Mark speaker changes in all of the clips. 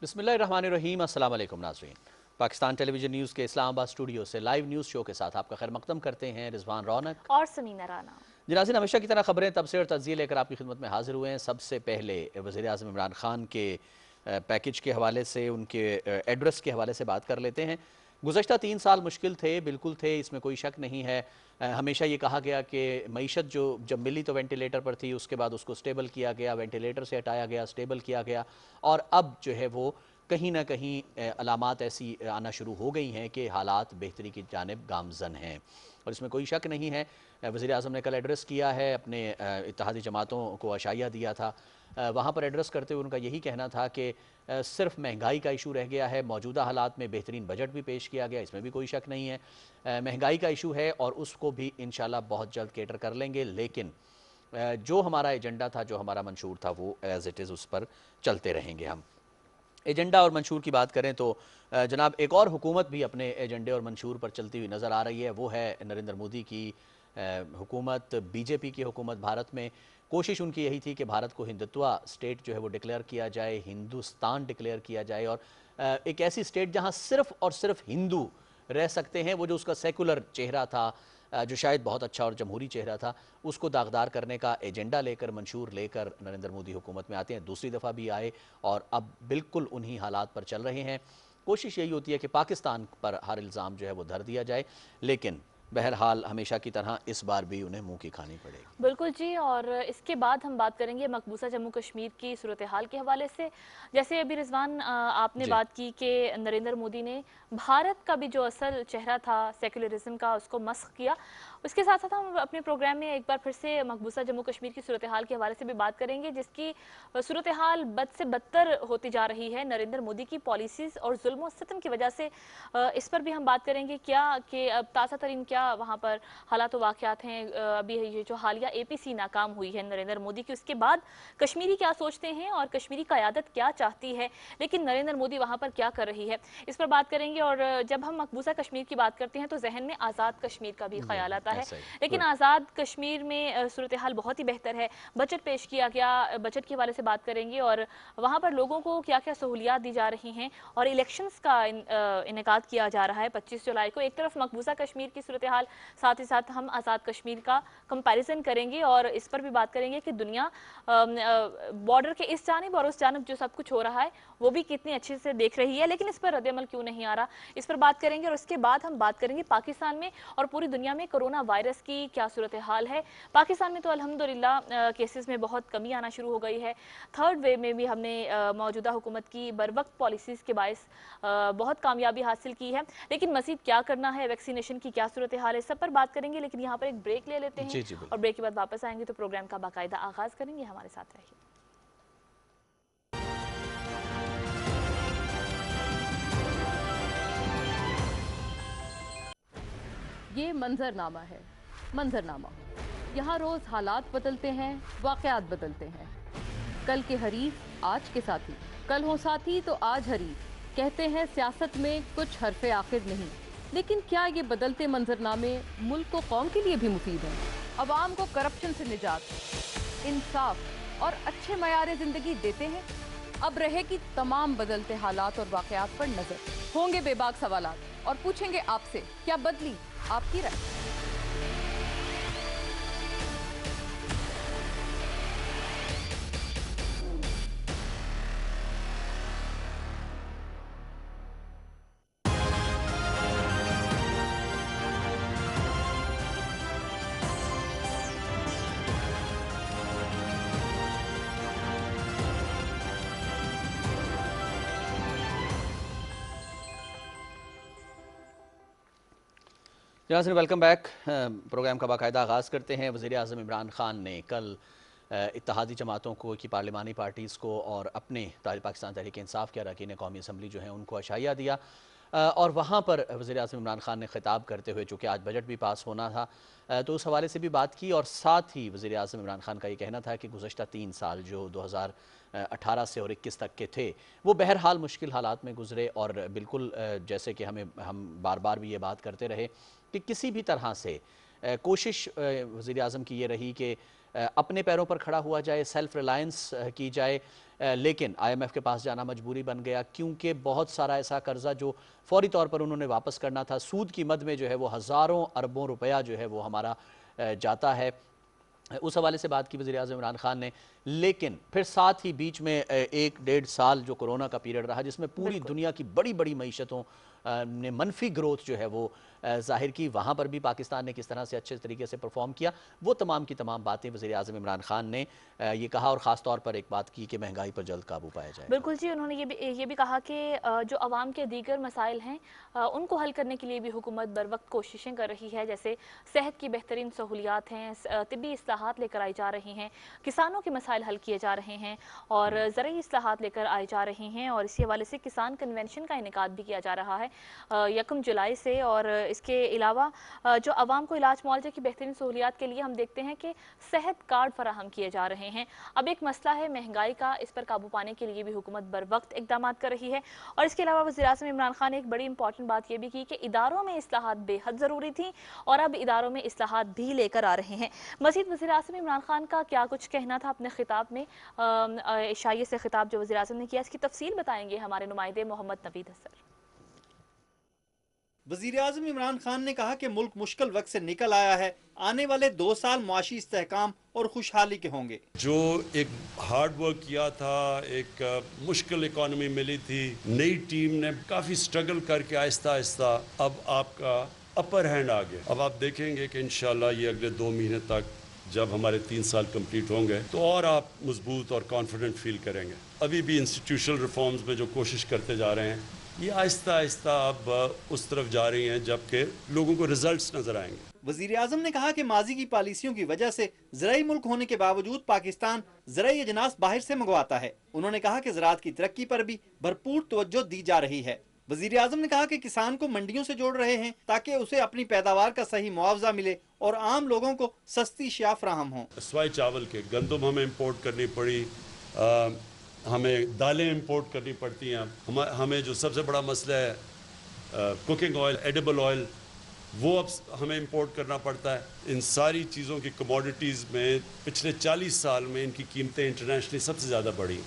Speaker 1: बिस्मिल्लाहिर्रहमानिर्रहीम। अस्सलाम वालेकुम नाज़रीन। पाकिस्तान टेलीविजन न्यूज़ के इस्लामाबाद स्टूडियो से लाइव न्यूज़ शो के साथ आपका खैर मकदम करते हैं रिजवान रौनक
Speaker 2: और समीना राना।
Speaker 1: जी नाज़रीन, हमेशा की तरह खबरें तबसरे और तज्जिए लेकर आपकी खिदमत में हाजिर हुए हैं। सबसे पहले वज़ीर आज़म इमरान खान के पैकेज के हवाले से, उनके एड्रेस के हवाले से बात कर लेते हैं। गुज़श्ता 3 साल मुश्किल थे, बिल्कुल थे, इसमें कोई शक नहीं है। हमेशा ये कहा गया कि मईशत जो जब मिली तो वेंटिलेटर पर थी, उसके बाद उसको स्टेबल किया गया, वेंटिलेटर से हटाया गया, स्टेबल किया गया, और अब जो है वो कहीं ना कहीं अलामात ऐसी आना शुरू हो गई हैं कि हालात बेहतरी की जानिब गामजन हैं, और इसमें कोई शक नहीं है। वज़ीर आज़म ने कल एड्रेस किया है, अपने इत्तेहादी जमातों को आशाइया दिया था। वहाँ पर एड्रेस करते हुए उनका यही कहना था कि सिर्फ महंगाई का इशू रह गया है। मौजूदा हालात में बेहतरीन बजट भी पेश किया गया, इसमें भी कोई शक नहीं है। महंगाई का इशू है और उसको भी इंशाल्लाह बहुत जल्द केटर कर लेंगे, लेकिन जो हमारा एजेंडा था, जो हमारा मंशूर था, वो एज़ इट इज़ उस पर चलते रहेंगे हम। एजेंडा और मंशूर की बात करें तो जनाब एक और हुकूमत भी अपने एजेंडे और मंशूर पर चलती हुई नज़र आ रही है। वो है नरेंद्र मोदी की हुकूमत, बीजेपी की हुकूमत भारत में। कोशिश उनकी यही थी कि भारत को हिंदुत्व स्टेट जो है वो डिक्लेयर किया जाए, हिंदुस्तान डिक्लेयर किया जाए, और एक ऐसी स्टेट जहाँ सिर्फ़ और सिर्फ हिंदू रह सकते हैं। वो जो उसका सेकुलर चेहरा था, जो शायद बहुत अच्छा और जमहूरी चेहरा था, उसको दागदार करने का एजेंडा लेकर, मंशूर लेकर नरेंद्र मोदी हुकूमत में आते हैं। दूसरी दफ़ा भी आए और अब बिल्कुल उन्हीं हालात पर चल रहे हैं। कोशिश यही होती है कि पाकिस्तान पर हर इल्ज़ाम जो है वो धर दिया जाए, लेकिन बहरहाल हमेशा की तरह इस बार भी उन्हें मुंह की खानी पड़ेगी।
Speaker 2: बिल्कुल जी। और इसके बाद हम बात करेंगे मकबूजा जम्मू कश्मीर की सूरत हाल के हवाले से। जैसे अभी रिजवान आपने
Speaker 1: जी
Speaker 2: बात की कि नरेंद्र मोदी ने भारत का भी जो असल चेहरा था सेकुलरिज्म का, उसको मस्ख किया। उसके साथ साथ हम अपने प्रोग्राम में एक बार फिर से मकबूजा जम्मू कश्मीर की सूरत हाल के हवाले से भी बात करेंगे, जिसकी सूरत हाल बद से बदतर होती जा रही है नरेंद्र मोदी की पॉलिसीज़ और जुल्म सितम की वजह से। इस पर भी हम बात करेंगे क्या कि अब ताज़ा तरीन क्या वहाँ पर हालात वाक़यात हैं। अभी ये जो हालिया APC नाकाम हुई है नरेंद्र मोदी की, उसके बाद कश्मीरी क्या सोचते हैं और कश्मीरी क़यादत क्या चाहती है, लेकिन नरेंद्र मोदी वहाँ पर क्या कर रही है, इस पर बात करेंगे। और जब हम मकबूजा कश्मीर की बात करते हैं तो जहन में आज़ाद कश्मीर का भी
Speaker 1: जी
Speaker 2: ख्याल आता है,
Speaker 1: ऐसा ही
Speaker 2: लेकिन
Speaker 1: गुड।
Speaker 2: आज़ाद कश्मीर में सूरत हाल बहुत ही बेहतर है। बजट पेश किया गया, बजट के हवाले से बात करेंगे और वहाँ पर लोगों को क्या क्या सहूलियात दी जा रही हैं, और इलेक्शंस का इनेकाद किया जा रहा है 25 जुलाई को। एक तरफ मकबूजा कश्मीर की सूरत हाल, साथ ही साथ हम आज़ाद कश्मीर का कंपैरिजन करेंगे और इस पर भी बात करेंगे कि दुनिया बॉर्डर के इस जानिब और उस जानिब जो सब कुछ हो रहा है वो भी कितनी अच्छे से देख रही है, लेकिन इस पर रद्द-ए-अमल क्यों नहीं आ रहा, इस पर बात करेंगे। और उसके बाद हम बात करेंगे पाकिस्तान में और पूरी दुनिया में कोरोना वायरस की क्या सूरत हाल है। पाकिस्तान में तो अल्हम्दुलिल्लाह केसेस में बहुत कमी आना शुरू हो गई है। थर्ड वेव में भी हमने मौजूदा हुकूमत की बर वक्त पॉलिसीज़ के बायस बहुत कामयाबी हासिल की है, लेकिन मज़ीद क्या करना है, वैक्सीनेशन की क्या सूरत हाल है, सब पर बात करेंगे। लेकिन यहाँ पर एक ब्रेक ले लेते हैं
Speaker 1: जी जी
Speaker 2: और
Speaker 1: बिल्कुल।
Speaker 2: ब्रेक के बाद वापस आएंगे तो प्रोग्राम का बाकायदा आगाज़ करेंगे। हमारे साथ रहिए।
Speaker 3: ये मंजरनामा है। मंजरनामा, यहाँ रोज हालात बदलते हैं, वाकयात बदलते हैं। कल के हरीफ आज के साथी, कल हो साथी तो आज हरीफ। कहते हैं सियासत में कुछ हरफे आखिर नहीं, लेकिन क्या ये बदलते मंजरनामे मुल्क को कौम के लिए भी मुफीद हैं? अवाम को करप्शन से निजात, इंसाफ और अच्छे मयार जिंदगी देते हैं? अब रहेगी तमाम बदलते हालात और वाकयात पर नजर। होंगे बेबाक सवालात और पूछेंगे आपसे, क्या बदली आपकी राय?
Speaker 1: जनाब वेलकम बैक। प्रोग्राम का बाकायदा आगाज़ करते हैं। वज़ीर आज़म इमरान खान ने कल इत्तेहादी जमातों को की पार्लिमानी पार्टीज़ को और अपने पाकिस्तान तहरीक इंसाफ के अरकान कौमी असम्बली जो है उनको आशाइया दिया, और वहाँ पर वज़ीर आज़म इमरान खान ने ख़िताब करते हुए, चूँकि आज बजट भी पास होना था, तो उस हवाले से भी बात की। और साथ ही वज़ीर आज़म इमरान खान का ये कहना था कि गुज़श्ता 3 साल जो 2018 से और 21 तक के थे, वो बहरहाल मुश्किल हालात में गुजरे, और बिल्कुल जैसे कि हम बार बार भी ये बात करते रहे कि किसी भी तरह से कोशिश वज़ीर आज़म की ये रही कि अपने पैरों पर खड़ा हुआ जाए, सेल्फ रिलायंस की जाए। लेकिन IMF के पास जाना मजबूरी बन गया, क्योंकि बहुत सारा ऐसा कर्जा जो फौरी तौर पर उन्होंने वापस करना था, सूद की मद में जो है वो हज़ारों अरबों रुपया जो है वो हमारा जाता है। उस हवाले से बात की वज़ीर आज़म इमरान खान ने। लेकिन फिर साथ ही बीच में 1-1.5 साल जो कोरोना का पीरियड रहा, जिसमें पूरी दुनिया की बड़ी बड़ी मईशतों ने मनफी ग्रोथ जो है वो जाहिर की, वहाँ पर भी पाकिस्तान ने किस तरह से अच्छे तरीके से परफॉर्म किया, वो तमाम की तमाम बातें वज़ीर आज़म इमरान खान ने ये कहा। और ख़ास तौर पर एक बात की कि महंगाई पर जल्द काबू पाया जाए।
Speaker 2: बिल्कुल जी, उन्होंने ये भी कहा कि जो आवाम के दीगर मसाइल हैं उनको हल करने के लिए भी हुकूमत बर वक्त कोशिशें कर रही है, जैसे सेहत की बेहतरीन सहूलियात हैं, तिब्बी इस्लाहात लेकर आई जा रही हैं, किसानों के मसाइल हल किए जा रहे हैं और ज़रूरी इस्लाहात लेकर आई जा रही हैं। और इसी हवाले से किसान कन्वेंशन का इनेकाद भी किया जा रहा है 1 जुलाई से। और इसके अलावा जो आवाम को इलाज मुआवजे की बेहतरीन सहूलियात के लिए हम देखते हैं कि सेहत कार्ड फराहम किए जा रहे हैं। अब एक मसला है महंगाई का, इस पर काबू पाने के लिए भी हुकूमत बर वक्त इकदाम कर रही है। और इसके अलावा वज़ीर-ए-आज़म इमरान खान ने एक बड़ी इंपॉर्टेंट बात यह भी की कि इदारों में इस्लाहात बेहद ज़रूरी थी और अब इदारों में इस्लाहात भी लेकर आ रहे हैं। मज़ीद वज़ीर-ए-आज़म इमरान खान का क्या कुछ कहना था अपने खिताब में, इशाइये से खिताब जो वज़ीर-ए-आज़म ने किया, इसकी तफसील बताएंगे हमारे नुमाइंदे मोहम्मद नवीद हसन।
Speaker 4: वज़ीर आज़म इमरान खान ने कहा कि मुल्क मुश्किल वक्त से निकल आया है, आने वाले 2 साल मुआशी इस्तेहकाम और खुशहाली के होंगे।
Speaker 5: जो एक हार्ड वर्क किया था, एक मुश्किल इकॉनमी मिली थी, नई टीम ने काफ़ी स्ट्रगल करके आहिस्ता आहिस्ता अब आपका अपर हैंड आ गया। अब आप देखेंगे कि इंशाल्लाह ये अगले 2 महीने तक जब हमारे 3 साल कंप्लीट होंगे तो और आप मजबूत और कॉन्फिडेंट फील करेंगे। अभी भी इंस्टीट्यूशनल रिफॉर्म्स में जो कोशिश करते जा रहे हैं, ये आहिस्ता आहिस्ता अब उस तरफ जा रही हैं जबकि लोगों को रिजल्ट्स नजर आएंगे।
Speaker 4: वज़ीर आज़म ने कहा कि माजी की पॉलिसियों की वजह से ज़राई मुल्क होने के बावजूद पाकिस्तान ज़राई अजनास बाहर से मंगवाता है। उन्होंने कहा कि ज़राअत की तरक्की पर भी भरपूर तवज्जो दी जा रही है। वज़ीर आज़म ने कहा कि किसान को मंडियों से जोड़ रहे हैं ताकि उसे अपनी पैदावार का सही मुआवजा मिले और आम लोगों को सस्ती शिया फराहम हो।
Speaker 5: सवाई चावल के गंदम हमें इम्पोर्ट करनी पड़ी, हमें दालें इंपोर्ट करनी पड़ती हैं। हमें जो सबसे बड़ा मसला है कुकिंग ऑयल, एडिबल ऑयल, वो अब हमें इंपोर्ट करना पड़ता है। इन सारी चीज़ों की कमोडिटीज़ में पिछले 40 साल में इनकी कीमतें इंटरनेशनली सबसे ज़्यादा बढ़ी,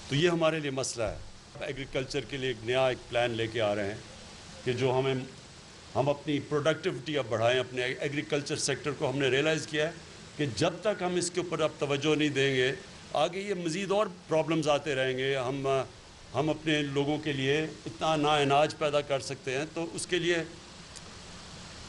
Speaker 5: तो ये हमारे लिए मसला है। एग्रीकल्चर के लिए एक नया प्लान लेके आ रहे हैं कि जो हम अपनी प्रोडक्टिविटी अब बढ़ाएं। अपने एग्रीकल्चर सेक्टर को हमने रियलाइज़ किया है कि जब तक हम इसके ऊपर अब तवज्जो नहीं देंगे, आगे ये मज़ीद और प्रॉब्लम्स आते रहेंगे। हम अपने लोगों के लिए इतना ना अनाज पैदा कर सकते हैं, तो उसके लिए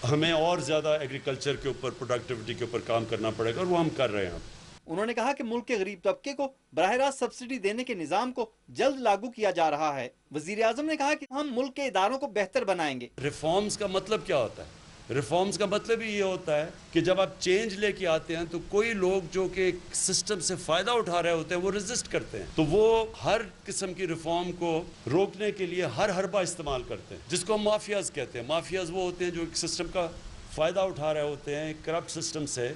Speaker 5: हमें और ज़्यादा एग्रीकल्चर के ऊपर, प्रोडक्टिविटी के ऊपर काम करना पड़ेगा और वो हम कर रहे हैं।
Speaker 4: उन्होंने कहा कि मुल्क के गरीब तबके को बराह रास्त सब्सिडी देने के निज़ाम को जल्द लागू किया जा रहा है। वज़ीर आज़म ने कहा कि हम मुल्क के इदारों को बेहतर बनाएंगे।
Speaker 5: रिफॉर्म्स का मतलब क्या होता है? रिफॉर्म्स का मतलब ही ये होता है कि जब आप चेंज लेके आते हैं तो कोई लोग जो कि सिस्टम से फ़ायदा उठा रहे होते हैं वो रेजिस्ट करते हैं, तो वो हर किस्म की रिफॉर्म को रोकने के लिए हर हरबा इस्तेमाल करते हैं, जिसको हम माफियाज कहते हैं। माफियाज वो होते हैं जो एक सिस्टम का फ़ायदा उठा रहे होते हैं करप्ट सिस्टम से,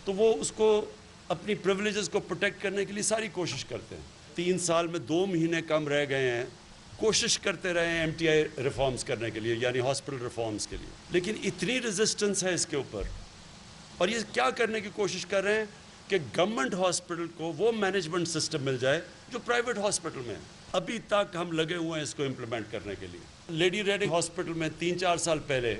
Speaker 5: तो वो उसको अपनी प्रिविलेजेस को प्रोटेक्ट करने के लिए सारी कोशिश करते हैं। 3 साल में 2 महीने कम रह गए हैं, कोशिश करते रहे हैं MTI रिफॉर्म्स करने के लिए, यानी हॉस्पिटल रिफॉर्म्स के लिए, लेकिन इतनी रेजिस्टेंस है इसके ऊपर। और ये क्या करने की कोशिश कर रहे हैं कि गवर्नमेंट हॉस्पिटल को वो मैनेजमेंट सिस्टम मिल जाए जो प्राइवेट हॉस्पिटल में है। अभी तक हम लगे हुए हैं इसको इम्प्लीमेंट करने के लिए। लेडी रेडिंग हॉस्पिटल में 3-4 साल पहले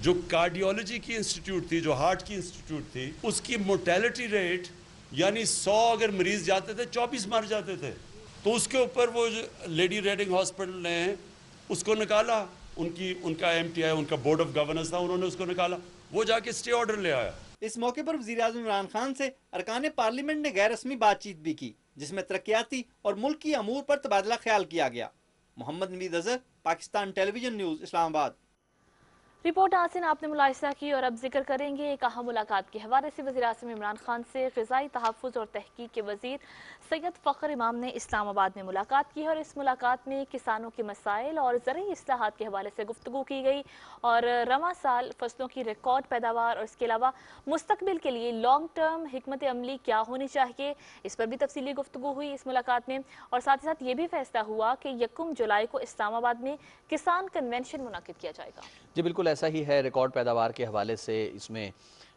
Speaker 5: जो कार्डियोलॉजी की इंस्टीट्यूट थी, जो हार्ट की इंस्टीट्यूट थी, उसकी मोर्टेलिटी रेट यानी 100 अगर मरीज जाते थे 24 मर जाते थे, तो उसके ऊपर वो लेडी रेडिंग हॉस्पिटल ने उसको निकाला। उनका MTI, उनका बोर्ड ऑफ गवर्नेंस था, उन्होंने उसको निकाला, वो जाके स्टे ऑर्डर ले आया।
Speaker 4: इस मौके पर वज़ीर आज़म इमरान खान से अरकान पार्लियामेंट ने गैर रस्मी बातचीत भी की, जिसमें तरक्याती और मुल्क की अमूर पर तबादला ख्याल किया गया। Mohammad Naveed Azhar, Pakistan television news, Islamabad.
Speaker 2: Report आसिन आपने मुलाहिज़ा की और अब जिक्र करेंगे एक अहम मुलाकात के हवाले से। वज़ीर-ए-आज़म इमरान खान से ग़िज़ाई तहफ़्फ़ुज़ और तहक़ीक़ के वज़ीर सैयद फ़ख़्र इमाम ने इस्लामाबाद में मुलाकात की और इस मुलाकात में किसानों के मसाइल और ज़रूरी इस्लाहात के हवाले से गुफ्तगू की गई और रवां साल फसलों की रिकॉर्ड पैदावार और इसके अलावा मुस्तक़बिल के लिए लॉन्ग टर्म हिकमत अमली क्या होनी चाहिए, इस पर भी तफसीली गुफ्तगू हुई इस मुलाकात में। और साथ ही साथ ये भी फैसला हुआ कि 1 जुलाई को इस्लामाबाद में किसान कन्वेंशन मुनाकिद किया जाएगा।
Speaker 1: जी बिल्कुल ऐसा ही है। रिकॉर्ड पैदावार के हवाले से इसमें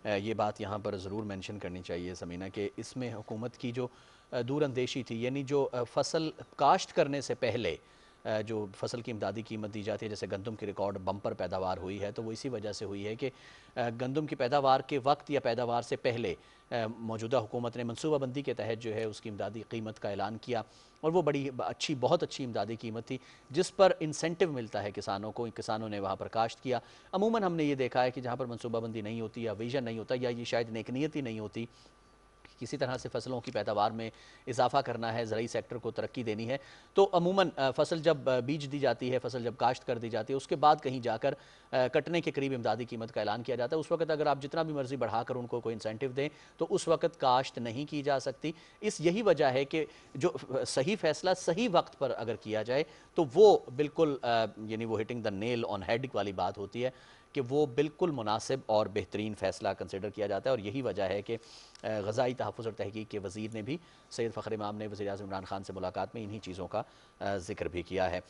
Speaker 1: ये बात यहाँ पर ज़रूर मेंशन करनी चाहिए समीना कि इसमें हुकूमत की जो दूरअंदेशी थी, यानी जो फसल काश्त करने से पहले जो फसल की इमदादी कीमत दी जाती है, जैसे गंदम की रिकॉर्ड बम्पर पैदावार हुई है, तो वो इसी वजह से हुई है कि गंदम की पैदावार के वक्त या पैदावार से पहले मौजूदा हुकूमत ने मनसूबाबंदी के तहत जो है उसकी इमदादी कीमत का ऐलान किया, और वो बड़ी अच्छी, बहुत अच्छी इमदादी कीमत थी जिस पर इंसेंटिव मिलता है किसानों को। किसानों ने वहाँ पर काश्त किया। अमूमन हमने ये देखा है कि जहाँ पर मनसूबाबंदी नहीं होती या विजन नहीं होता, या ये शायद नेकनीयत ही नहीं होती, किसी तरह से फसलों की पैदावार में इजाफा करना है, ज़रूरी सेक्टर को तरक्की देनी है, तो अमूमन फसल जब बीज दी जाती है, फसल जब काश्त कर दी जाती है, उसके बाद कहीं जाकर कटने के करीब इमदादी कीमत का ऐलान किया जाता है। उस वक्त अगर आप जितना भी मर्जी बढ़ाकर उनको कोई इंसेंटिव दें तो उस वक्त काश्त नहीं की जा सकती। यही वजह है कि जो सही फैसला सही वक्त पर अगर किया जाए तो वो बिल्कुल यानी वो hitting the nail on head वाली बात होती है कि वो बिल्कुल मुनासिब और बेहतरीन फ़ैसला कंसिडर किया जाता है। और यही वजह है कि ग़ज़ाई तहफ़्फ़ुज़ और तहक़ीक़ के वज़ीर ने भी, सैयद फ़ख़्र इमाम ने वज़ीर आज़म इमरान खान से मुलाकात में इन्हीं चीज़ों का ज़िक्र भी किया है।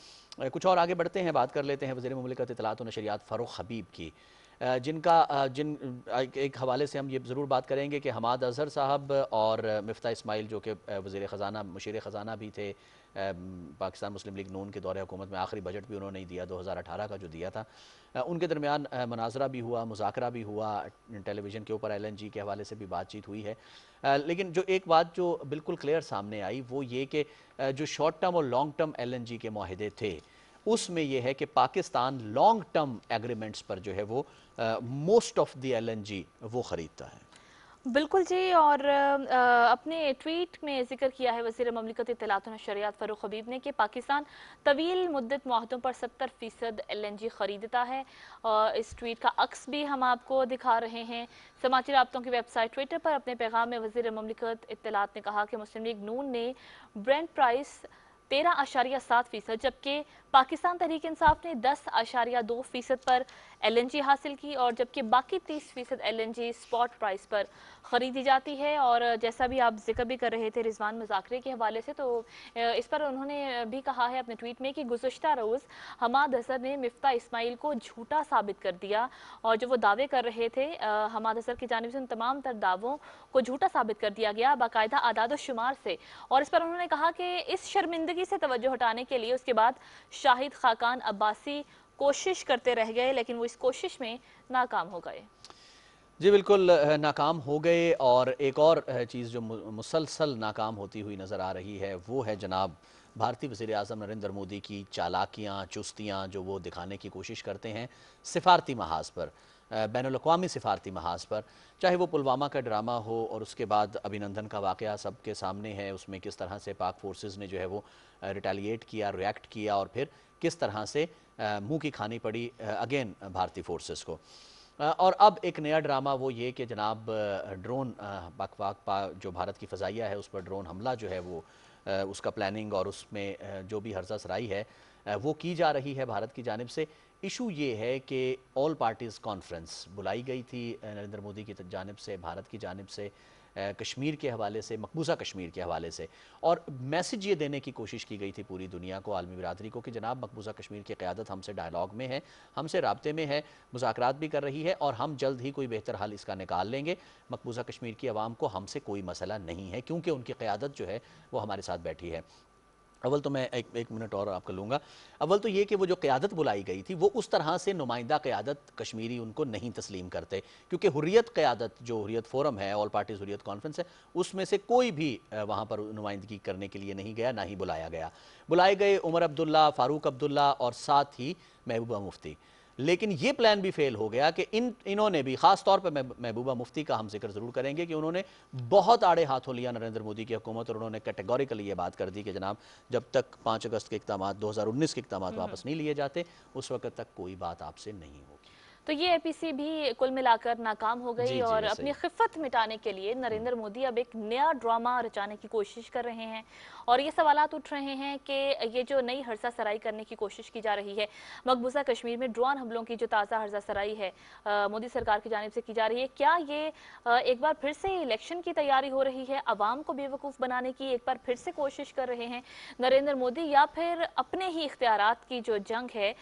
Speaker 1: कुछ और आगे बढ़ते हैं, बात कर लेते हैं वज़ीर मुमलिकत इत्तलात व नशरियात फ़ारूक हबीब की, एक हवाले से हम ये ज़रूर बात करेंगे कि हमाद अज़हर साहब और मिफ्ता इस्माइल जो कि वज़ीर ख़ज़ाना, मुशीर ख़ज़ाना भी थे पाकिस्तान मुस्लिम लीग नून के दौरे हुकूमत में, आखिरी बजट भी उन्होंने ही दिया 2018 का जो दिया था, उनके दरमियान मुनाजरा भी हुआ, मुज़ाकरा भी हुआ, टेलीविज़न के ऊपर LNG के हवाले से भी बातचीत हुई है। लेकिन जो एक बात जो बिल्कुल क्लियर सामने आई वो ये कि जो शॉर्ट टर्म और लॉन्ग टर्म LNG के माहिदे थे उसमें यह है कि पाकिस्तान लॉन्ग टर्म एग्रीमेंट्स पर जो है वो मोस्ट ऑफ द LNG वो ख़रीदता है।
Speaker 2: बिल्कुल जी, और अपने ट्वीट में जिक्र किया है वज़ीर ममलिकत इत्तलात व नशरियात फ़ारूक हबीब ने कि पाकिस्तान तवील मुद्दत मुआहदों पर 70% LNG ख़रीदता है। इस ट्वीट का अक्स भी हम आपको दिखा रहे हैं। समाचार राब्तों की वेबसाइट ट्विटर पर अपने पैगाम में वज़ीर ममलिकत इत्तलात ने कहा कि मुस्लिम लीग नून ने ब्रेंट प्राइस 13.7%, जबकि पाकिस्तान तहरीक इंसाफ ने 10.2% पर LNG हासिल की, और जबकि बाकी 30% LNG स्पॉट प्राइस पर ख़रीदी जाती है। और जैसा भी आप जिक्र भी कर रहे थे रिजवान मुज़ाकरे के हवाले से, तो इस पर उन्होंने भी कहा है अपने ट्वीट में कि गुज़श्ता रोज़ हमाद अज़हर ने मिफ्ता इस्माइल को झूठा साबित कर दिया, और जो वो दावे कर रहे थे हमाद अज़हर की जानिब से उन तमाम तर दावों को झूठा साबित कर दिया गया बाकायदा आदाद शुमार से। और इस पर उन्होंने कहा कि इस शर्मिंदगी से तवज्जो हटाने के लिए उसके बाद शाहिद खाकान अब्बासी कोशिश करते रह गए, लेकिन वो इस कोशिश में नाकाम हो गए।
Speaker 1: जी बिल्कुल, नाकाम हो गए। और एक और चीज़ जो मुसलसल नाकाम होती हुई नज़र आ रही है वो है जनाब भारतीय वज़ीर आज़म नरेंद्र मोदी की चालाकियाँ, चुस्तियाँ जो वो दिखाने की कोशिश करते हैं सिफारती महाज पर, बैनुल-अक़वामी सिफारती महाज पर, चाहे वो पुलवामा का ड्रामा हो और उसके बाद अभिनंदन का वाक़या सबके सामने है, उसमें किस तरह से पाक फोर्सेस ने जो है वो रिटेलिएट किया, रिएक्ट किया, और फिर किस तरह से मुँह की खानी पड़ी अगेन भारतीय फोर्सेस को। और अब एक नया ड्रामा वो ये कि जनाब ड्रोन जो भारत की फ़ज़ाइया है उस पर ड्रोन हमला जो है वो उसका प्लानिंग और उसमें जो भी हर्जा सराई है वो की जा रही है भारत की जानिब से। इशू ये है कि ऑल पार्टीज़ कॉन्फ्रेंस बुलाई गई थी नरेंद्र मोदी की जानिब से, भारत की जानिब से, कश्मीर के हवाले से, मकबूजा कश्मीर के हवाले से, और मैसेज ये देने की कोशिश की गई थी पूरी दुनिया को, आलमी बिरादरी को, कि जनाब मकबूजा कश्मीर की क़यादत हमसे डायलॉग में है, हमसे राब्ते में है, मुज़ाकरात भी कर रही है, और हम जल्द ही कोई बेहतर हल इसका निकाल लेंगे। मकबूजा कश्मीर की आवाम को हमसे कोई मसला नहीं है क्योंकि उनकी क़यादत जो है वो हमारे साथ बैठी है। अव्वल तो मैं एक मिनट और आपका लूँगा। अव्वल तो ये कि वो जो क़यादत बुलाई गई थी वो उस तरह से नुमाइंदा क़यादत कश्मीरी उनको नहीं तस्लीम करते, क्योंकि हुर्रियत क़यादत जो हुर्रियत फोरम है, ऑल पार्टीज़ हुर्रियत कॉन्फ्रेंस है, उसमें से कोई भी वहाँ पर नुमाइंदगी करने के लिए नहीं गया, ना ही बुलाया गया। बुलाए गए उमर अब्दुल्ला, फ़ारूक अब्दुल्ला और साथ ही महबूबा मुफ्ती। लेकिन ये प्लान भी फेल हो गया कि इन्होंने भी, ख़ास तौर पर महबूबा मुफ्ती का हम जिक्र ज़रूर करेंगे कि उन्होंने बहुत आड़े हाथों लिया नरेंद्र मोदी की हुकूमत, और उन्होंने कैटेगोरिकली ये बात कर दी कि जनाब जब तक 5 अगस्त के इक़दामात 2019 के इक़दामात वापस नहीं लिए जाते उस वक्त तक कोई बात आपसे नहीं होगी।
Speaker 2: तो ये APC भी कुल मिलाकर नाकाम हो गई, और अपनी खिफ़त मिटाने के लिए नरेंद्र मोदी अब एक नया ड्रामा रचाने की कोशिश कर रहे हैं। और ये सवालात उठ रहे हैं कि ये जो नई हर्जा सराई करने की कोशिश की जा रही है मकबूजा कश्मीर में, ड्रोन हमलों की जो ताज़ा हर्जा सराई है मोदी सरकार की जानिब से की जा रही है, क्या ये एक बार फिर से इलेक्शन की तैयारी हो रही है, अवाम को बेवकूफ़ बनाने की एक बार फिर से कोशिश कर रहे हैं नरेंद्र मोदी, या फिर अपने ही इख्तियारात की जो जंग है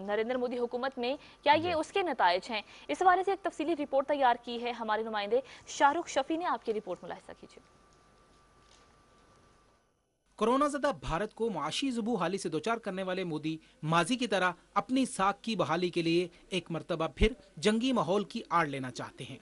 Speaker 2: नरेंद्र मोदी हुकूमत हुकूमत में, क्या ये उसके नतायज हैं? इस हवाले से एक तफसीली रिपोर्ट तैयार की है हमारे नुमाइंदे शाहरुख शफी ने। आपकी रिपोर्ट मुलाहिजा कीजिए।
Speaker 6: कोरोना ज़दा भारत को मुआशी ज़ुबू हाली से दोचार करने वाले मोदी माजी की तरह अपनी साख की बहाली के लिए एक मरतबा फिर जंगी माहौल की आड़ लेना चाहते हैं।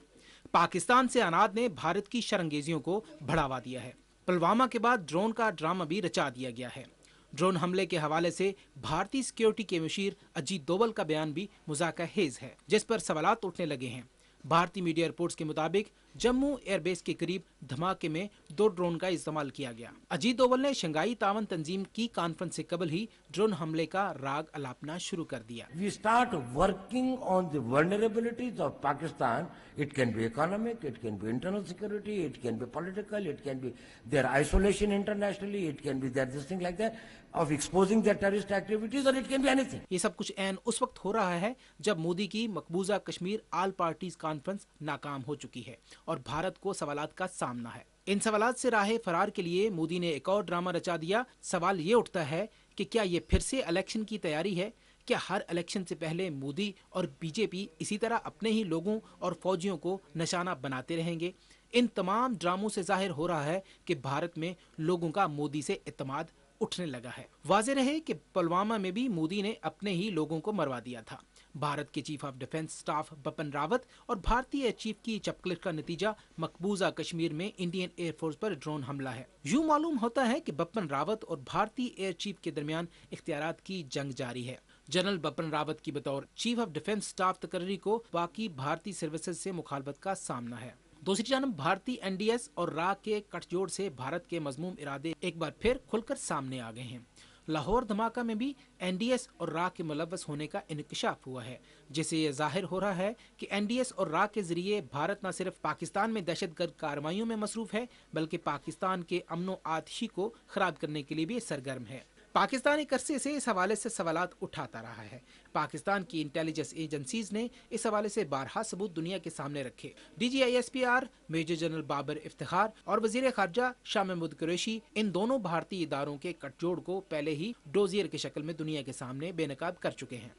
Speaker 6: पाकिस्तान से अनाद ने भारत की शरंगेजियों को बढ़ावा दिया है। पुलवामा के बाद ड्रोन का ड्रामा भी रचा दिया गया है। ड्रोन हमले के हवाले से भारतीय सिक्योरिटी के मुशीर अजीत दोवल का बयान भी मुज़ाकरहेज़ है, जिस पर सवालात उठने लगे हैं। भारतीय मीडिया रिपोर्ट्स के मुताबिक जम्मू एयरबेस के करीब धमाके में 2 ड्रोन का इस्तेमाल किया गया। अजीत दोवल ने शंघाई तावन तंजीम की कॉन्फ्रेंस से कबल ही ड्रोन हमले का राग अलापना शुरू कर दिया।
Speaker 7: We start working on the vulnerabilities of Pakistan. It can be economic, it can be internal security, it can be political, it can be their isolation internationally, it can be their this thing like that of exposing their terrorist activities, or it can be anything.
Speaker 6: ये सब कुछ ऐन उस वक्त हो रहा है जब मोदी की मकबूजा कश्मीर ऑल पार्टीज कॉन्फ्रेंस नाकाम हो चुकी है और भारत को सवालात का सामना है। इन सवालात से राह फरार के लिए मोदी ने एक और ड्रामा रचा दिया। सवाल ये उठता है कि क्या ये फिर से इलेक्शन की तैयारी है? क्या हर इलेक्शन से पहले मोदी और बीजेपी इसी तरह अपने ही लोगों और फौजियों को निशाना बनाते रहेंगे? इन तमाम ड्रामों से जाहिर हो रहा है कि भारत में लोगों का मोदी से इत्मीनान उठने लगा है। वाज़ेह रहे कि पुलवामा में भी मोदी ने अपने ही लोगों को मरवा दिया था। भारत के chief of defence staff Bipin Rawat और भारतीय एयर चीफ की चपकलिश का नतीजा मकबूजा कश्मीर में इंडियन एयरफोर्स पर ड्रोन हमला है। यूं मालूम होता है कि बिपिन रावत और भारतीय एयर चीफ के दरमियान इख्तियारात की जंग जारी है। जनरल बिपिन रावत की बतौर चीफ ऑफ डिफेंस स्टाफ तकर्री को बाकी भारतीय सर्विसेज से मुखालफत का सामना है। दूसरी जानब भारतीय एनडीएस और रा के कटजोड़ से भारत के मजमूम इरादे एक बार फिर खुलकर सामने आ गए हैं। लाहौर धमाका में भी एनडीएस और रा के मुलव्वस होने का इंकशाफ हुआ है, जिससे यह जाहिर हो रहा है कि एनडीएस और रा के जरिए भारत न सिर्फ पाकिस्तान में दहशतगर्द कार्रवाइयों में मसरूफ है, बल्कि पाकिस्तान के अमनो आतिशी को खराब करने के लिए भी सरगर्म है। पाकिस्तान एक अरसे से इस हवाले से सवालात उठाता रहा है। पाकिस्तान की इंटेलिजेंस एजेंसीज ने इस हवाले से बारहा सबूत दुनिया के सामने रखे। DGISPR major general Babar Iftikhar और वजीर खारजा शाह महमूद कुरैशी इन दोनों भारतीय इदारों के कटजोड़ को पहले ही डोजियर की शक्ल में दुनिया के सामने बेनकाब कर चुके हैं।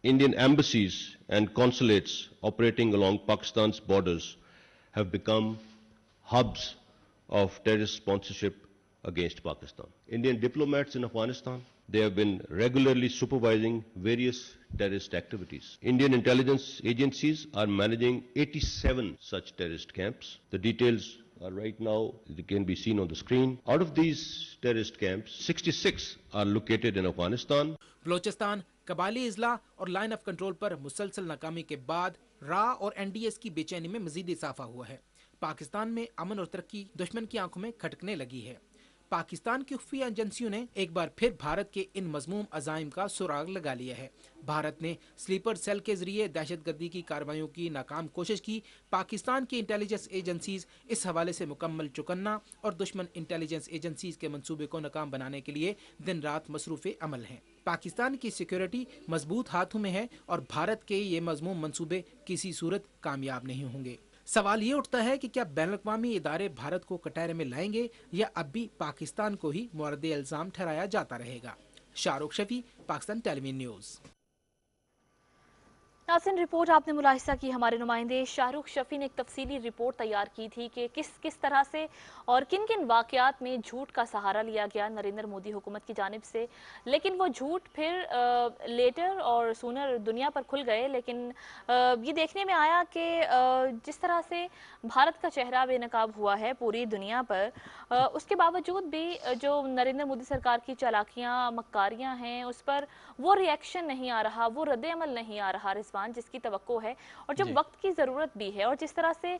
Speaker 8: Indian embassies and consulates operating along Pakistan's borders have become hubs of terrorist sponsorship against Pakistan. Indian diplomats in Afghanistan, they have been regularly supervising various terrorist activities. Indian intelligence agencies are managing 87 such terrorist camps. The details are right now, they can be seen on the screen. Out of these terrorist camps, 66 are located in Afghanistan.
Speaker 6: Balochistan, Kabali इजला और line of control पर मुसलसल नाकामी के बाद रा और NDS की बेचैनी में मजीद इजाफा हुआ है। पाकिस्तान में अमन और तरक्की दुश्मन की आंखों में खटकने लगी है। पाकिस्तान की खुफिया एजेंसियों ने एक बार फिर भारत के इन मजमूम अजाइम का सुराग लगा लिया है। भारत ने स्लीपर सेल के जरिए दहशतगर्दी की कार्रवाइयों की नाकाम कोशिश की। पाकिस्तान की इंटेलिजेंस एजेंसीज इस हवाले से मुकम्मल चौकन्ना और दुश्मन इंटेलिजेंस एजेंसीज के मंसूबे को नाकाम बनाने के लिए दिन रात मसरूफ़ अमल हैं। पाकिस्तान की सिक्योरिटी मजबूत हाथों में है और भारत के ये मजमूम मंसूबे किसी सूरत कामयाब नहीं होंगे। सवाल ये उठता है कि क्या बैनुल-अक़वामी इदारे भारत को कटहरे में लाएंगे या अब भी पाकिस्तान को ही मोरद इल्ज़ाम ठहराया जाता रहेगा। Shahrukh Shafi, Pakistan television news.
Speaker 2: नाज़रीन, रिपोर्ट आपने मुलाहिजा की। हमारे नुमाइंदे शाहरुख शफी ने एक तफसीली रिपोर्ट तैयार की थी कि किस तरह से और किन किन वाक़यात में झूठ का सहारा लिया गया नरेंद्र मोदी हुकूमत की जानिब से, लेकिन वो झूठ फिर लेटर और सूनर दुनिया पर खुल गए। लेकिन ये देखने में आया कि जिस तरह से भारत का चेहरा बेनकाब हुआ है पूरी दुनिया पर, उसके बावजूद भी जो नरेंद्र मोदी सरकार की चालाकियाँ मक्कारियाँ हैं उस पर वो रिएक्शन नहीं आ रहा, वो रद्द-ए-अमल नहीं आ रहा जिसकी तवक्को है और जब वक्त की ज़रूरत भी है। और जिस तरह से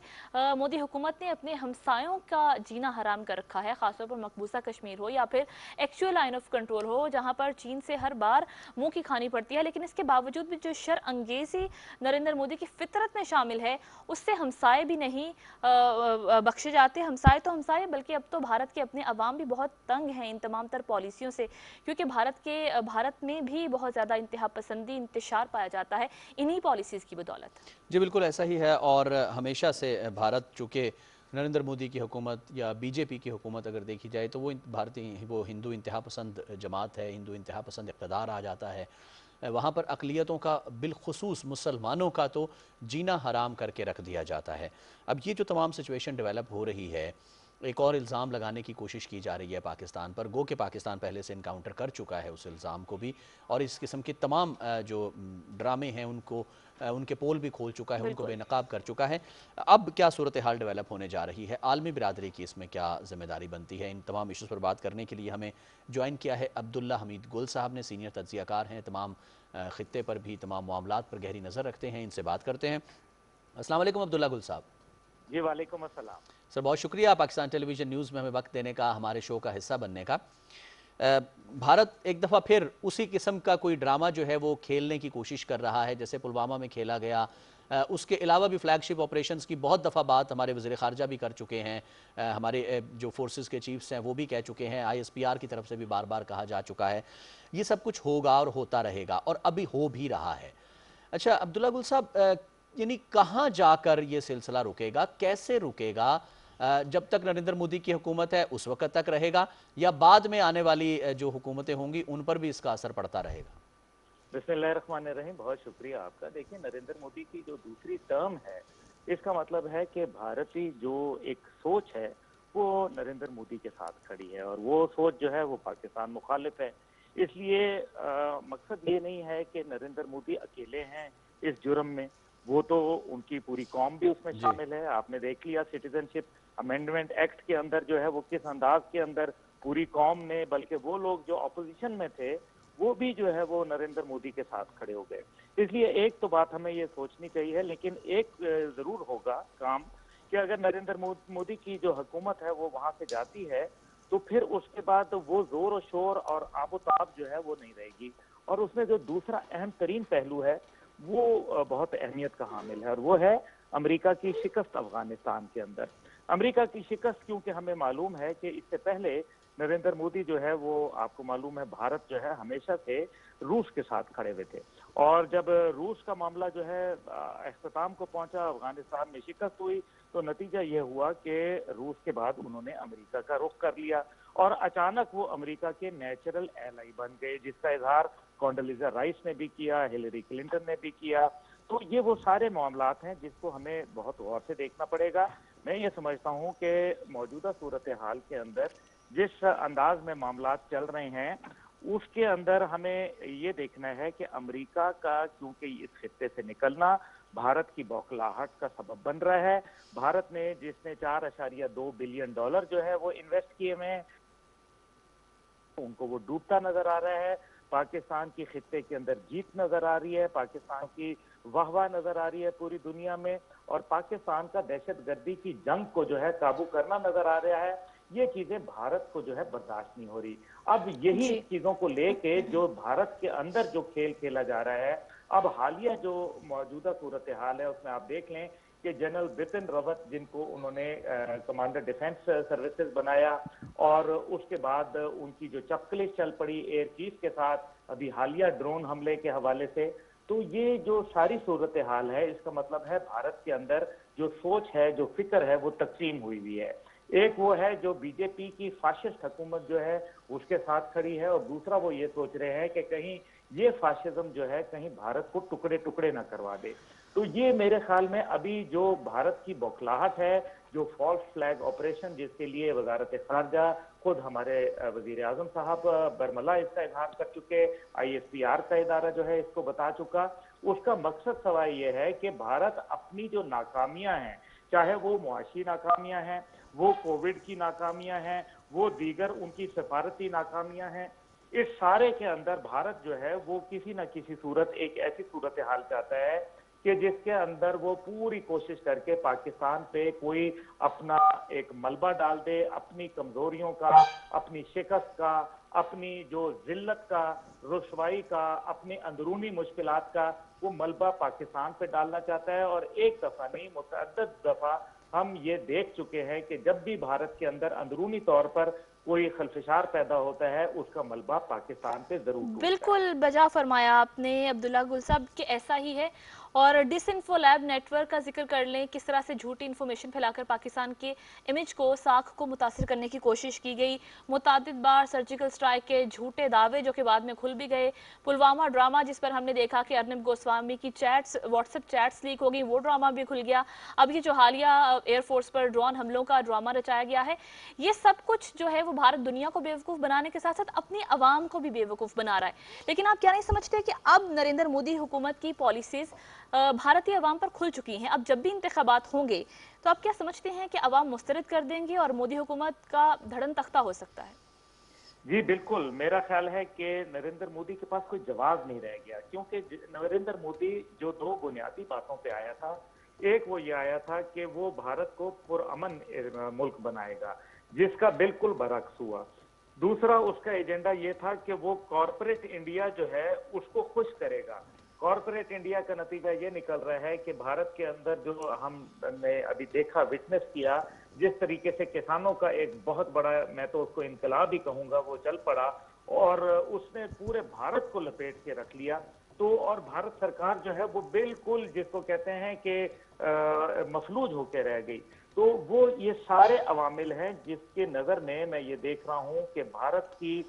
Speaker 2: मोदी हुकूमत ने अपने हमसायों का जीना हराम कर रखा है, ख़ासतौर पर मकबूजा कश्मीर हो या फिर एक्चुअल लाइन ऑफ कंट्रोल हो, जहाँ पर चीन से हर बार मुंह की खानी पड़ती है, लेकिन इसके बावजूद भी जो शर अंगेज़ी नरेंद्र मोदी की फितरत में शामिल है, उससे हमसाए भी नहीं बख्शे जाते। हमसाए तो हमसाए, बल्कि अब तो भारत के अपने अवाम भी बहुत तंग हैं इन तमाम तर पॉलिसियों से, क्योंकि भारत में भी बहुत ज़्यादा इंतहा पसंदी इंतशार पाया जाता है इन्हीं पॉलिसीज़ की बदौलत। जी
Speaker 1: बिल्कुल ऐसा ही है। और हमेशा से भारत, चूँकि नरेंद्र मोदी की हुकूमत या बीजेपी की हुकूमत अगर देखी जाए तो वो हिंदू इंतहा पसंद जमात है, हिंदू इंतहा पसंद इक़्तिदार आ जाता है। वहाँ पर अक़लियतों का बिलखुसूस मुसलमानों का तो जीना हराम करके रख दिया जाता है। अब ये जो तमाम सिचुएशन डेवलप हो रही है, एक और इल्ज़ाम लगाने की कोशिश की जा रही है पाकिस्तान पर, गो कि पाकिस्तान पहले से इनकाउंटर कर चुका है उस इल्ज़ाम को भी, और इस किस्म के तमाम जो ड्रामे हैं उनको उनके पोल भी खोल चुका है, उनको बेनकाब कर चुका है। अब क्या सूरत हाल डेवलप होने जा रही है, आलमी बिरादरी की इसमें क्या ज़िम्मेदारी बनती है? इन तमाम इशूज़ पर बात करने के लिए हमें ज्वाइन किया है अब्दुल्ला हमीद गुल साहब ने, सीनियर तज्ज़ियाकार हैं, तमाम ख़ित्ते पर भी तमाम मामलात पर गहरी नज़र रखते हैं। इनसे बात करते हैं। अस्सलाम वालेकुम अब्दुल्ला गुल साहब।
Speaker 9: जी वालेकुम अस्सलाम
Speaker 1: सर, बहुत शुक्रिया पाकिस्तान टेलीविज़न न्यूज़ में हमें वक्त देने का, हमारे शो का हिस्सा बनने का। भारत एक दफ़ा फिर उसी किस्म का कोई ड्रामा जो है वो खेलने की कोशिश कर रहा है जैसे पुलवामा में खेला गया। उसके अलावा भी फ्लैगशिप ऑपरेशंस की बहुत दफ़ा बात हमारे वज़ीर ख़ारजा भी कर चुके हैं, हमारे जो फोर्सेस के चीफ्स हैं वो भी कह चुके हैं, ISPR की तरफ से भी बार बार कहा जा चुका है ये सब कुछ होगा और होता रहेगा, और अभी हो भी रहा है। अच्छा अब्दुल्ला गुल साहब, यानी कहाँ जाकर ये सिलसिला रुकेगा, कैसे रुकेगा? जब तक नरेंद्र मोदी की हुकूमत है उस वक्त तक रहेगा, या बाद में आने वाली जो हुकूमतें होंगी उन पर भी इसका असर पड़ता रहेगा?
Speaker 9: बिस्मिल्लाहिर्रहमानिर्रहीम, बहुत शुक्रिया आपका। देखिए, नरेंद्र मोदी की जो दूसरी टर्म है, इसका मतलब है कि भारतीय जो एक सोच है वो नरेंद्र मोदी के साथ खड़ी है, और वो सोच जो है वो पाकिस्तान मुखालिफ है। इसलिए मकसद ये नहीं है कि नरेंद्र मोदी अकेले हैं इस जुर्म में, वो तो उनकी पूरी कौम भी उसमें शामिल है। आपने देख लिया सिटीजनशिप अमेंडमेंट एक्ट के अंदर जो है वो किस अंदाज के अंदर पूरी कौम ने, बल्कि वो लोग जो अपोजिशन में थे वो भी जो है वो नरेंद्र मोदी के साथ खड़े हो गए। इसलिए एक तो बात हमें ये सोचनी चाहिए, लेकिन एक जरूर होगा काम कि अगर नरेंद्र मोदी की जो हुकूमत है वो वहां से जाती है तो फिर उसके बाद वो जोर और शोर और आबोताब जो है वो नहीं रहेगी। और उसमें जो दूसरा अहम तरीन पहलू है वो बहुत अहमियत का हामिल है, और वो है अमेरिका की शिकस्त अफगानिस्तान के अंदर। अमेरिका की शिकस्त, क्योंकि हमें मालूम है कि इससे पहले नरेंद्र मोदी जो है वो, आपको मालूम है, भारत जो है हमेशा से रूस के साथ खड़े हुए थे, और जब रूस का मामला जो है अख्ताम को पहुंचा, अफगानिस्तान में शिकस्त हुई, तो नतीजा ये हुआ कि रूस के बाद उन्होंने अमेरिका का रुख कर लिया, और अचानक वो अमेरिका के नेचुरल एलाई बन गए, जिसका इजहार कॉन्डोलीजा राइस ने भी किया, हिलरी क्लिंटन ने भी किया। तो ये वो सारे मामलात हैं जिसको हमें बहुत गौर से देखना पड़ेगा। मैं ये समझता हूँ कि मौजूदा सूरत हाल के अंदर जिस अंदाज में मामलात चल रहे हैं उसके अंदर हमें ये देखना है कि अमेरिका का, क्योंकि इस खित्ते से निकलना भारत की बौखलाहट का सबब बन रहा है। भारत ने, जिसने 4.2 बिलियन डॉलर जो है वो इन्वेस्ट किए हुए हैं, उनको वो डूबता नजर आ रहा है। पाकिस्तान की खित्ते के अंदर जीत नजर आ रही है, पाकिस्तान की वाहवाह नजर आ रही है पूरी दुनिया में, और पाकिस्तान का दहशतगर्दी की जंग को जो है काबू करना नजर आ रहा है। ये चीजें भारत को जो है बर्दाश्त नहीं हो रही। अब यही चीजों को लेके जो भारत के अंदर जो खेल खेला जा रहा है, अब हालिया जो मौजूदा सूरत हाल है उसमें आप देख लें कि जनरल बिपिन रावत, जिनको उन्होंने कमांडर डिफेंस सर्विसेज बनाया, और उसके बाद उनकी जो चपकली चल पड़ी एयर चीफ के साथ अभी हालिया ड्रोन हमले के हवाले से, तो ये जो सारी सूरत हाल है, इसका मतलब है भारत के अंदर जो सोच है, जो फिक्र है, वो तकसीम हुई हुई है। एक वो है जो बीजेपी की फाशिस्ट हुकूमत जो है उसके साथ खड़ी है, और दूसरा वो ये सोच रहे हैं कि कहीं ये फाशिज्म जो है कहीं भारत को टुकड़े टुकड़े ना करवा दे। तो ये मेरे ख्याल में अभी जो भारत की बौखलाहट है, जो फॉल्स फ्लैग ऑपरेशन, जिसके लिए वजारत खारजा खुद हमारे वजीर आजम साहब बरमला इसका इजहार कर चुके, ISPR का इदारा जो है इसको बता चुका, उसका मकसद सवाल ये है कि भारत अपनी जो नाकामियां हैं, चाहे वो मुआशी नाकामियां हैं, वो कोविड की नाकामियां हैं, वो दीगर उनकी सफारती नाकामियां हैं, इस सारे के अंदर भारत जो है वो किसी न किसी सूरत एक ऐसी सूरत हाल चाहता है कि जिसके अंदर वो पूरी कोशिश करके पाकिस्तान पे कोई अपना एक मलबा डाल दे, अपनी कमजोरियों का, अपनी शिकस्त का, अपनी जो जिल्लत का, रुसवाई का, अपनी अंदरूनी मुश्किलात का वो मलबा पाकिस्तान पे डालना चाहता है। और एक दफा नहीं, मुतअद्दिद दफा हम ये देख चुके हैं कि जब भी भारत के अंदर अंदरूनी तौर पर कोई खलफिशार पैदा होता है, उसका मलबा पाकिस्तान पे जरूर टूटता है।
Speaker 2: बिल्कुल बजा फरमाया आपने अब्दुल्ला गुल साहब कि ऐसा ही है। और डिसइंफो लैब नेटवर्क का जिक्र कर लें, किस तरह से झूठी इन्फॉर्मेशन फैलाकर पाकिस्तान के इमेज को, साख को मुतासिर करने की कोशिश की गई। मुतादिद बार सर्जिकल स्ट्राइक के झूठे दावे जो कि बाद में खुल भी गए। पुलवामा ड्रामा जिस पर हमने देखा कि अर्नब गोस्वामी की चैट्स, व्हाट्सएप चैट्स लीक हो गई, वो ड्रामा भी खुल गया। अब ये जो हालिया एयरफोर्स पर ड्रोन हमलों का ड्रामा रचाया गया है, ये सब कुछ जो है वो भारत दुनिया को बेवकूफ़ बनाने के साथ साथ अपनी आवाम को भी बेवकूफ़ बना रहा है। लेकिन आप क्या नहीं समझते कि अब नरेंद्र मोदी हुकूमत की पॉलिसीज भारतीय अवाम पर खुल चुकी हैं? अब जब भी इंतखाबात होंगे तो आप क्या समझते हैं कि अवाम मुस्तरद कर देंगे और मोदी हुकूमत का धड़न तख्ता हो सकता है?
Speaker 9: जी बिल्कुल, मेरा ख्याल है कि नरेंद्र मोदी के पास कोई जवाब नहीं रह गया, क्योंकि नरेंद्र मोदी जो दो बुनियादी बातों पे आया था, एक वो ये आया था कि वो भारत को पुरअमन मुल्क बनाएगा, जिसका बिल्कुल बरक्स हुआ। दूसरा उसका एजेंडा ये था कि वो कॉरपोरेट इंडिया जो है उसको खुश करेगा। कॉरपोरेट इंडिया का नतीजा ये निकल रहा है कि भारत के अंदर जो हमने अभी देखा, विटनेस किया, जिस तरीके से किसानों का एक बहुत बड़ा, मैं तो उसको इनकलाब ही कहूंगा, वो चल पड़ा और उसने पूरे भारत को लपेट के रख लिया। तो और भारत सरकार जो है वो बिल्कुल जिसको कहते हैं कि मफलूज होकर रह गई। तो वो ये सारे अवामिल हैं जिसके नजर में मैं ये देख रहा हूं कि भारत की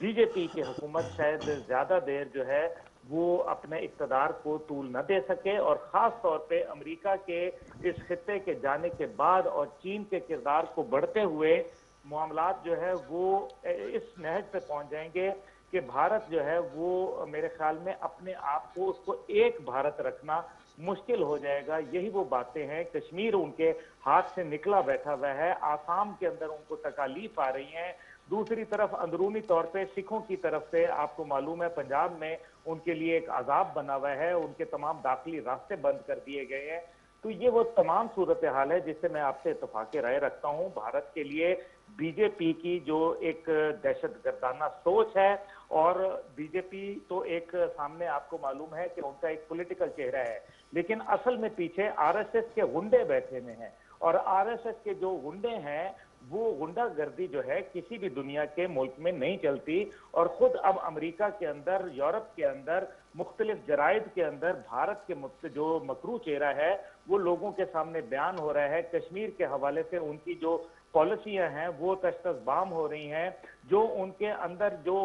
Speaker 9: बीजेपी की हुकूमत शायद ज्यादा देर जो है वो अपने इक़्तिदार को तूल न दे सके, और खास तौर पे अमेरिका के इस खित्ते के जाने के बाद और चीन के किरदार को बढ़ते हुए मामलात जो है वो इस नहज पे पहुंच जाएंगे कि भारत जो है वो मेरे ख्याल में अपने आप को, उसको एक भारत रखना मुश्किल हो जाएगा। यही वो बातें हैं। कश्मीर उनके हाथ से निकला बैठा हुआ है, आसाम के अंदर उनको तकालीफ आ रही हैं, दूसरी तरफ अंदरूनी तौर पे सिखों की तरफ से आपको मालूम है पंजाब में उनके लिए एक अजाब बना हुआ है, उनके तमाम दाखिली रास्ते बंद कर दिए गए हैं। तो ये वो तमाम सूरत हाल है जिससे मैं आपसे इत्तफाक़ राय रखता हूँ। भारत के लिए बीजेपी की जो एक दहशतगर्दाना सोच है, और बीजेपी तो एक सामने आपको मालूम है कि उनका एक पॉलिटिकल चेहरा है, लेकिन असल में पीछे आरएसएस के गुंडे बैठे हुए हैं, और आरएसएस के जो गुंडे हैं वो गुंडागर्दी जो है किसी भी दुनिया के मुल्क में नहीं चलती। और खुद अब अमेरिका के अंदर, यूरोप के अंदर, मुख्तलिफ जराइद के अंदर भारत के जो मकरू चेहरा है वो लोगों के सामने बयान हो रहा है। कश्मीर के हवाले से उनकी जो पॉलिसियां हैं वो तश्तबाम हो रही हैं, जो उनके अंदर जो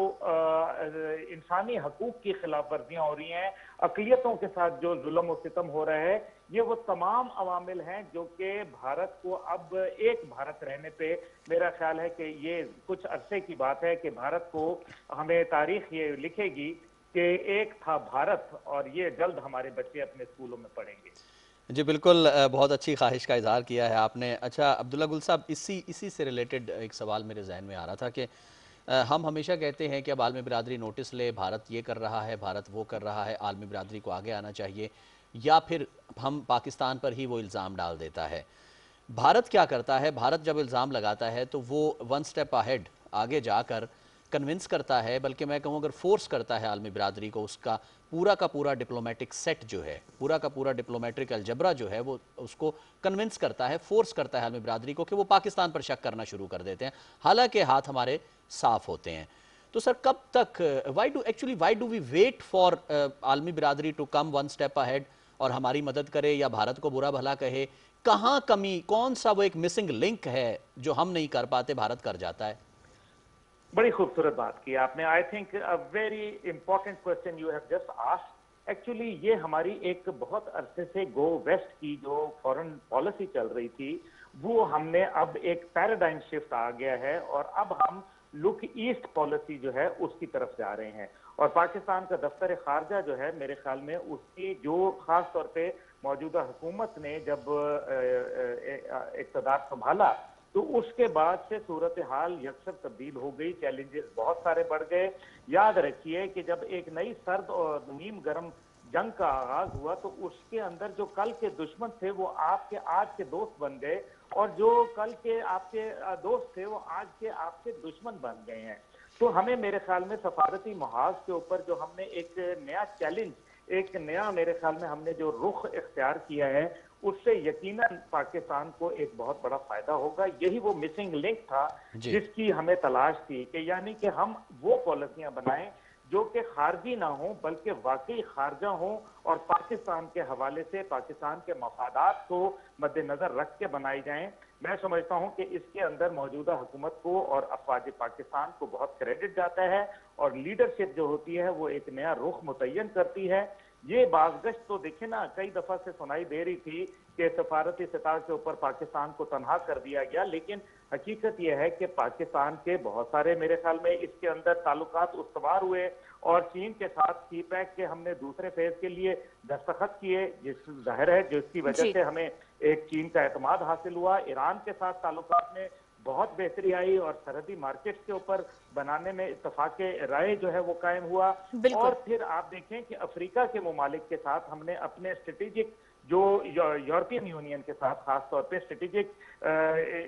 Speaker 9: इंसानी हकूक की खिलाफ वर्जियां हो रही हैं, अकलियतों के साथ जो जुल्म और सितम हो रहा है, ये वो तमाम अवामिल हैं जो कि भारत को अब एक भारत रहने पे, मेरा ख्याल है कि ये कुछ अरसे की बात है कि भारत को हमें तारीख ये लिखेगी कि एक था भारत, और ये जल्द हमारे बच्चे अपने स्कूलों में पढ़ेंगे।
Speaker 1: जी बिल्कुल, बहुत अच्छी ख्वाहिश का इजहार किया है आपने। अच्छा अब्दुल्ला गुल साहब, इसी से रिलेटेड एक सवाल मेरे जहन में आ रहा था कि हम हमेशा कहते हैं कि अब आलमी बिरादरी नोटिस ले, भारत ये कर रहा है, भारत वो कर रहा है, आलमी बिरादरी को आगे आना चाहिए, या फिर हम पाकिस्तान पर ही वो इल्ज़ाम डाल देता है। भारत क्या करता है? भारत जब इल्ज़ाम लगाता है तो वो वन स्टेप अहेड आगे जाकर कन्विंस करता है, बल्कि मैं कहूँ अगर फोर्स करता है आलमी बिरादरी को, उसका पूरा का पूरा डिप्लोमेटिक सेट जो है, पूरा का पूरा डिप्लोमेटिक अलजबरा जो है, वो उसको कन्विंस करता है, फोर्स करता है आलमी बिरादरी को कि वो पाकिस्तान पर शक करना शुरू कर देते हैं, हालांकि हाथ हमारे साफ होते हैं। तो सर कब तक, why do we wait for आलमी बिरादरी to come one step ahead और हमारी मदद करे या भारत को बुरा भला कहे? कहाँ कमी, कौन सा वो एक मिसिंग लिंक है जो हम नहीं कर पाते, भारत कर जाता है?
Speaker 9: बड़ी खूबसूरत बात की आपने। I think a very important question you have just asked. Actually ये हमारी एक बहुत अरसे से गो वेस्ट की जो फॉरेन पॉलिसी चल रही थी, वो हमने अब एक पैराडाइम शिफ्ट आ गया है, और अब हम लुक ईस्ट पॉलिसी जो है उसकी तरफ जा रहे हैं। और पाकिस्तान का दफ्तर खारजा जो है, मेरे ख्याल में उसकी जो खास तौर पे मौजूदा हुकूमत ने जब इक़्तिदार संभाला तो उसके बाद से सूरत हाल यकसर तब्दील हो गई, चैलेंजेस बहुत सारे बढ़ गए। याद रखिए कि जब एक नई सर्द और नीम गर्म जंग का आगाज हुआ तो उसके अंदर जो कल के दुश्मन थे वो आपके आज के दोस्त बन गए, और जो कल के आपके दोस्त थे वो आज के आपके दुश्मन बन गए हैं। तो हमें मेरे ख्याल में सफारती महाज के ऊपर जो हमने एक नया चैलेंज, एक नया मेरे ख्याल में हमने जो रुख इख्तियार किया है, उससे यकीनन पाकिस्तान को एक बहुत बड़ा फायदा होगा। यही वो मिसिंग लिंक था जिसकी हमें तलाश थी, कि यानी कि हम वो पॉलिसियां बनाएं जो कि खारजी ना हो बल्कि वाकई खारजा हो और पाकिस्तान के हवाले से पाकिस्तान के मफादात को मद्देनजर रख के बनाई जाएं। मैं समझता हूं कि इसके अंदर मौजूदा हुकूमत को और अफवाज पाकिस्तान को बहुत क्रेडिट जाता है और लीडरशिप जो होती है वो एक नया रुख मुतय्यन करती है। ये बाज़गश्त तो देखे ना, कई दफा से सुनाई दे रही थी कि सफारती सतह के ऊपर पाकिस्तान को तनहा कर दिया गया, लेकिन हकीकत यह है कि पाकिस्तान के बहुत सारे, मेरे ख्याल में इसके अंदर ताल्लुकात उस्तवार हुए और चीन के साथ सीपैक के हमने दूसरे फेज के लिए दस्तखत किए, जिस जाहिर है जिसकी वजह से हमें एक चीन का एतमाद हासिल हुआ। ईरान के साथ ताल्लुकात में बहुत बेहतरी आई और सरहदी मार्केट्स के ऊपर बनाने में इत्तफाक राय जो है वो कायम हुआ। और फिर आप देखें कि अफ्रीका के ममालिक के साथ हमने अपने स्ट्रेटेजिक जो यूरोपियन यूनियन के साथ खास तौर पे स्ट्रेटेजिक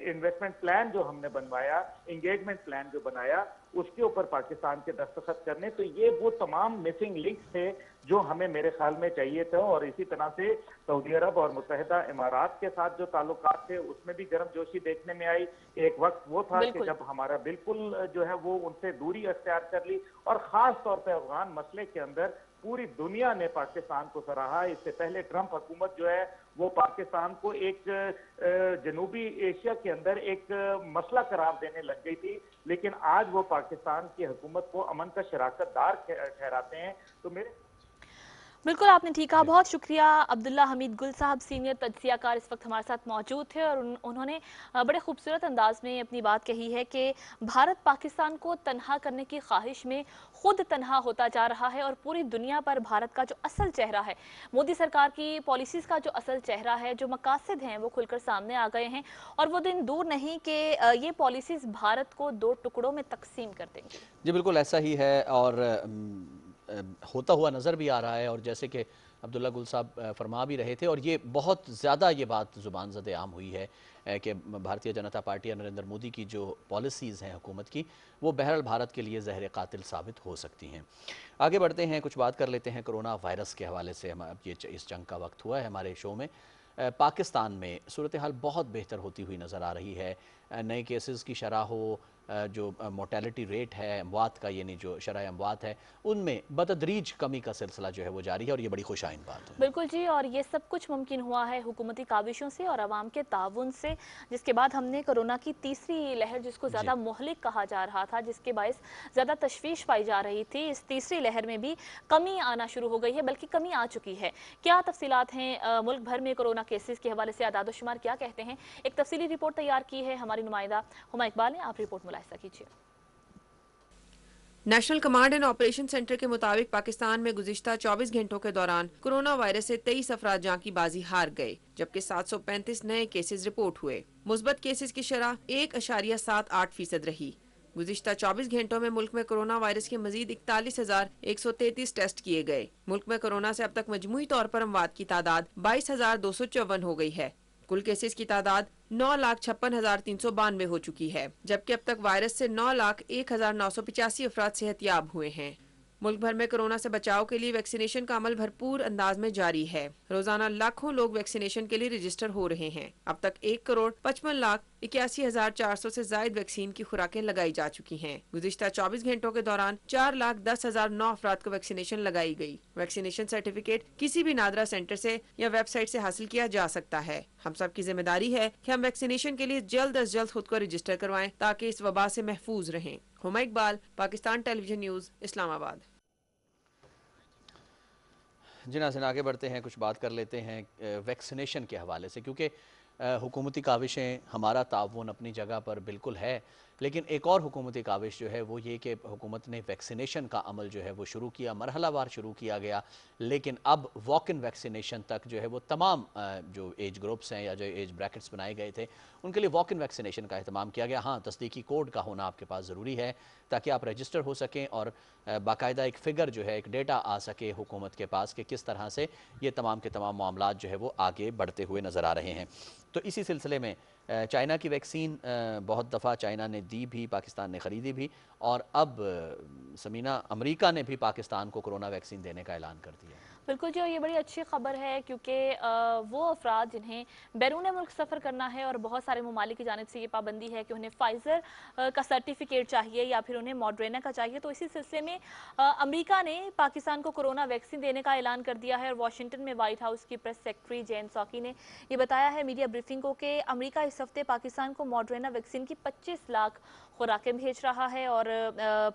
Speaker 9: इन्वेस्टमेंट प्लान जो हमने बनवाया, एंगेजमेंट प्लान जो बनाया, उसके ऊपर पाकिस्तान के दस्तखत करने, तो ये वो तमाम मिसिंग लिंक्स थे जो हमें मेरे ख्याल में चाहिए थे। और इसी तरह से सऊदी अरब और मुत्तहिदा इमारात के साथ जो ताल्लुकात थे उसमें भी गर्मजोशी देखने में आई। एक वक्त वो था कि जब हमारा बिल्कुल जो है वो उनसे दूरी अख्तियार कर ली और खास तौर पर अफगान मसले के अंदर पूरी दुनिया ने पाकिस्तान को सराहा। इससे पहले ट्रंप हुकूमत जो है वो पाकिस्तान को एक जनूबी एशिया के अंदर एक मसला करार देने लग गई थी, लेकिन आज वो पाकिस्तान की हुकूमत को अमन का शराकतदार ठहराते हैं। तो मेरे
Speaker 2: बिल्कुल आपने ठीक कहा, बहुत शुक्रिया। अब्दुल्ला हमीद गुल साहब सीनियर तज्जियाकार इस वक्त हमारे साथ मौजूद थे और उन्होंने बड़े खूबसूरत अंदाज में अपनी बात कही है कि भारत पाकिस्तान को तनहा करने की ख्वाहिश में खुद तनहा होता जा रहा है और पूरी दुनिया पर भारत का जो असल चेहरा है, मोदी सरकार की पॉलिसीज़ का जो असल चेहरा है, जो मकासद हैं वो खुलकर सामने आ गए हैं और वो दिन दूर नहीं कि ये पॉलिसीज़ भारत को दो टुकड़ों में तकसीम कर देंगी।
Speaker 1: जी बिल्कुल ऐसा ही है और होता हुआ नज़र भी आ रहा है। और जैसे कि अब्दुल्ला गुल साहब फरमा भी रहे थे और ये बहुत ज़्यादा ये बात ज़ुबान ज़द आम हुई है कि भारतीय जनता पार्टी या नरेंद्र मोदी की जो पॉलिसीज़ हैं हुकूमत की, वो बहरहाल भारत के लिए जहर कातिल साबित हो सकती हैं। आगे बढ़ते हैं, कुछ बात कर लेते हैं कोरोना वायरस के हवाले से। हम अब ये इस जंग का वक्त हुआ है हमारे शो में। पाकिस्तान में सूरत हाल बहुत बेहतर होती हुई नज़र आ रही है। नए केसेस की शरह हो, जो मोर्टेलिटी रेट है अमवात का, यानी जो शरह अमवात है, उनमें बतदरीज कमी का सिलसिला जो है वो जारी है और ये बड़ी खुशाइन बात है।
Speaker 2: बिल्कुल जी, और ये सब कुछ मुमकिन हुआ है हुकूमती काविशों से और आवाम के ताउन से, जिसके बाद हमने कोरोना की तीसरी लहर, जिसको ज़्यादा मुहलिक कहा जा रहा था, जिसके बायस ज़्यादा तशवीश पाई जा रही थी, इस तीसरी लहर में भी कमी आना शुरू हो गई है, बल्कि कमी आ चुकी है। क्या तफसीलात हैं मुल्क भर में कोरोना केसेस के हवाले से, आदाद-ओ-शुमार क्या कहते हैं? एक तफसीली रिपोर्ट तैयार की है हमारी नुमाइंदा हुमा इकबाल ने, आप रिपोर्ट मुलाहिजा कीजिए।
Speaker 10: National command and operation centre के मुताबिक पाकिस्तान में गुज़िश्ता 24 घंटों के दौरान कोरोना वायरस से 23 अफराद जान की बाजी हार गए, जबकि 735 नए केसेस रिपोर्ट हुए। मुस्बत केसेस की शरह 1.78% रही। गुज़िश्ता 24 घंटों में मुल्क में कोरोना वायरस के मजीद 41,133 टेस्ट किए गए। मुल्क में कोरोना से अब तक मजमूई तौर पर अमवात की तादाद 22,254 हो गई है। कुल केसेस की तादाद 9,56,392 हो चुकी है, जबकि अब तक वायरस से 9,01,985 अफराद सेहतयाब हुए हैं। मुल्क भर में कोरोना से बचाव के लिए वैक्सीनेशन का अमल भरपूर अंदाज में जारी है। रोजाना लाखों लोग वैक्सीनेशन के लिए रजिस्टर हो रहे हैं। अब तक 1,55,81,400 से जायद वैक्सीन की खुराकें लगाई जा चुकी हैं। गुज़िश्ता 24 घंटों के दौरान 4,10,009 अफराद को वैक्सीनेशन लगाई गई। वैक्सीनेशन सर्टिफिकेट किसी भी नादरा सेंटर से या वेबसाइट से हासिल किया जा सकता है। हम सब की जिम्मेदारी है कि हम वैक्सीनेशन के लिए जल्द अज जल्द खुद को रजिस्टर करवाएं ताकि इस वबा से महफूज रहें। Huma Iqbal, Pakistan television news, Islamabad.
Speaker 1: जी नाज़रीन, आगे बढ़ते हैं, कुछ बात कर लेते हैं वैक्सीनेशन के हवाले से, क्योंकि हुकूमती काविशें, हमारा ताउन अपनी जगह पर बिल्कुल है, लेकिन एक और हुकूमती काविश जो है वो ये कि हुकूमत ने वैक्सीनेशन का अमल जो है वो शुरू किया, मरहलावार शुरू किया गया, लेकिन अब वॉक इन वैक्सीनेशन तक जो है वो तमाम जो एज ग्रुप्स हैं या जो एज ब्रैकेट्स बनाए गए थे उनके लिए वॉक इन वैक्सीनेशन का अहतमाम किया गया। हाँ, तस्दीकी कोड का होना आपके पास ज़रूरी है ताकि आप रजिस्टर हो सकें और बाकायदा एक फ़िगर जो है, एक डेटा आ सके हुकूमत के पास कि किस तरह से ये तमाम के तमाम मामलात जो है वो आगे बढ़ते हुए नज़र आ रहे हैं। तो इसी सिलसिले में चाइना की वैक्सीन बहुत दफ़ा चाइना ने दी भी, पाकिस्तान ने ख़रीदी भी, और अब समीना, अमेरिका ने भी पाकिस्तान को कोरोना वैक्सीन देने का ऐलान कर दिया।
Speaker 2: बिल्कुल जी, और ये बड़ी अच्छी खबर है क्योंकि वो अफराद जिन्हें बैरून मुल्क सफ़र करना है और बहुत सारे ममालिक की जानिब से ये पाबंदी है कि उन्हें फाइज़र का सर्टिफिकेट चाहिए या फिर उन्हें मॉडर्ना का चाहिए, तो इसी सिलसिले में अमेरिका ने पाकिस्तान को कोरोना वैक्सीन देने का ऐलान कर दिया है। और वाशिंगटन में व्हाइट हाउस की प्रेस सेक्रेटरी जेन सॉकी ने ये बताया है मीडिया ब्रीफिंग को कि अमेरिका इस हफ्ते पाकिस्तान को मॉडर्ना वैक्सीन की 25 लाख खुराकें भेज रहा है और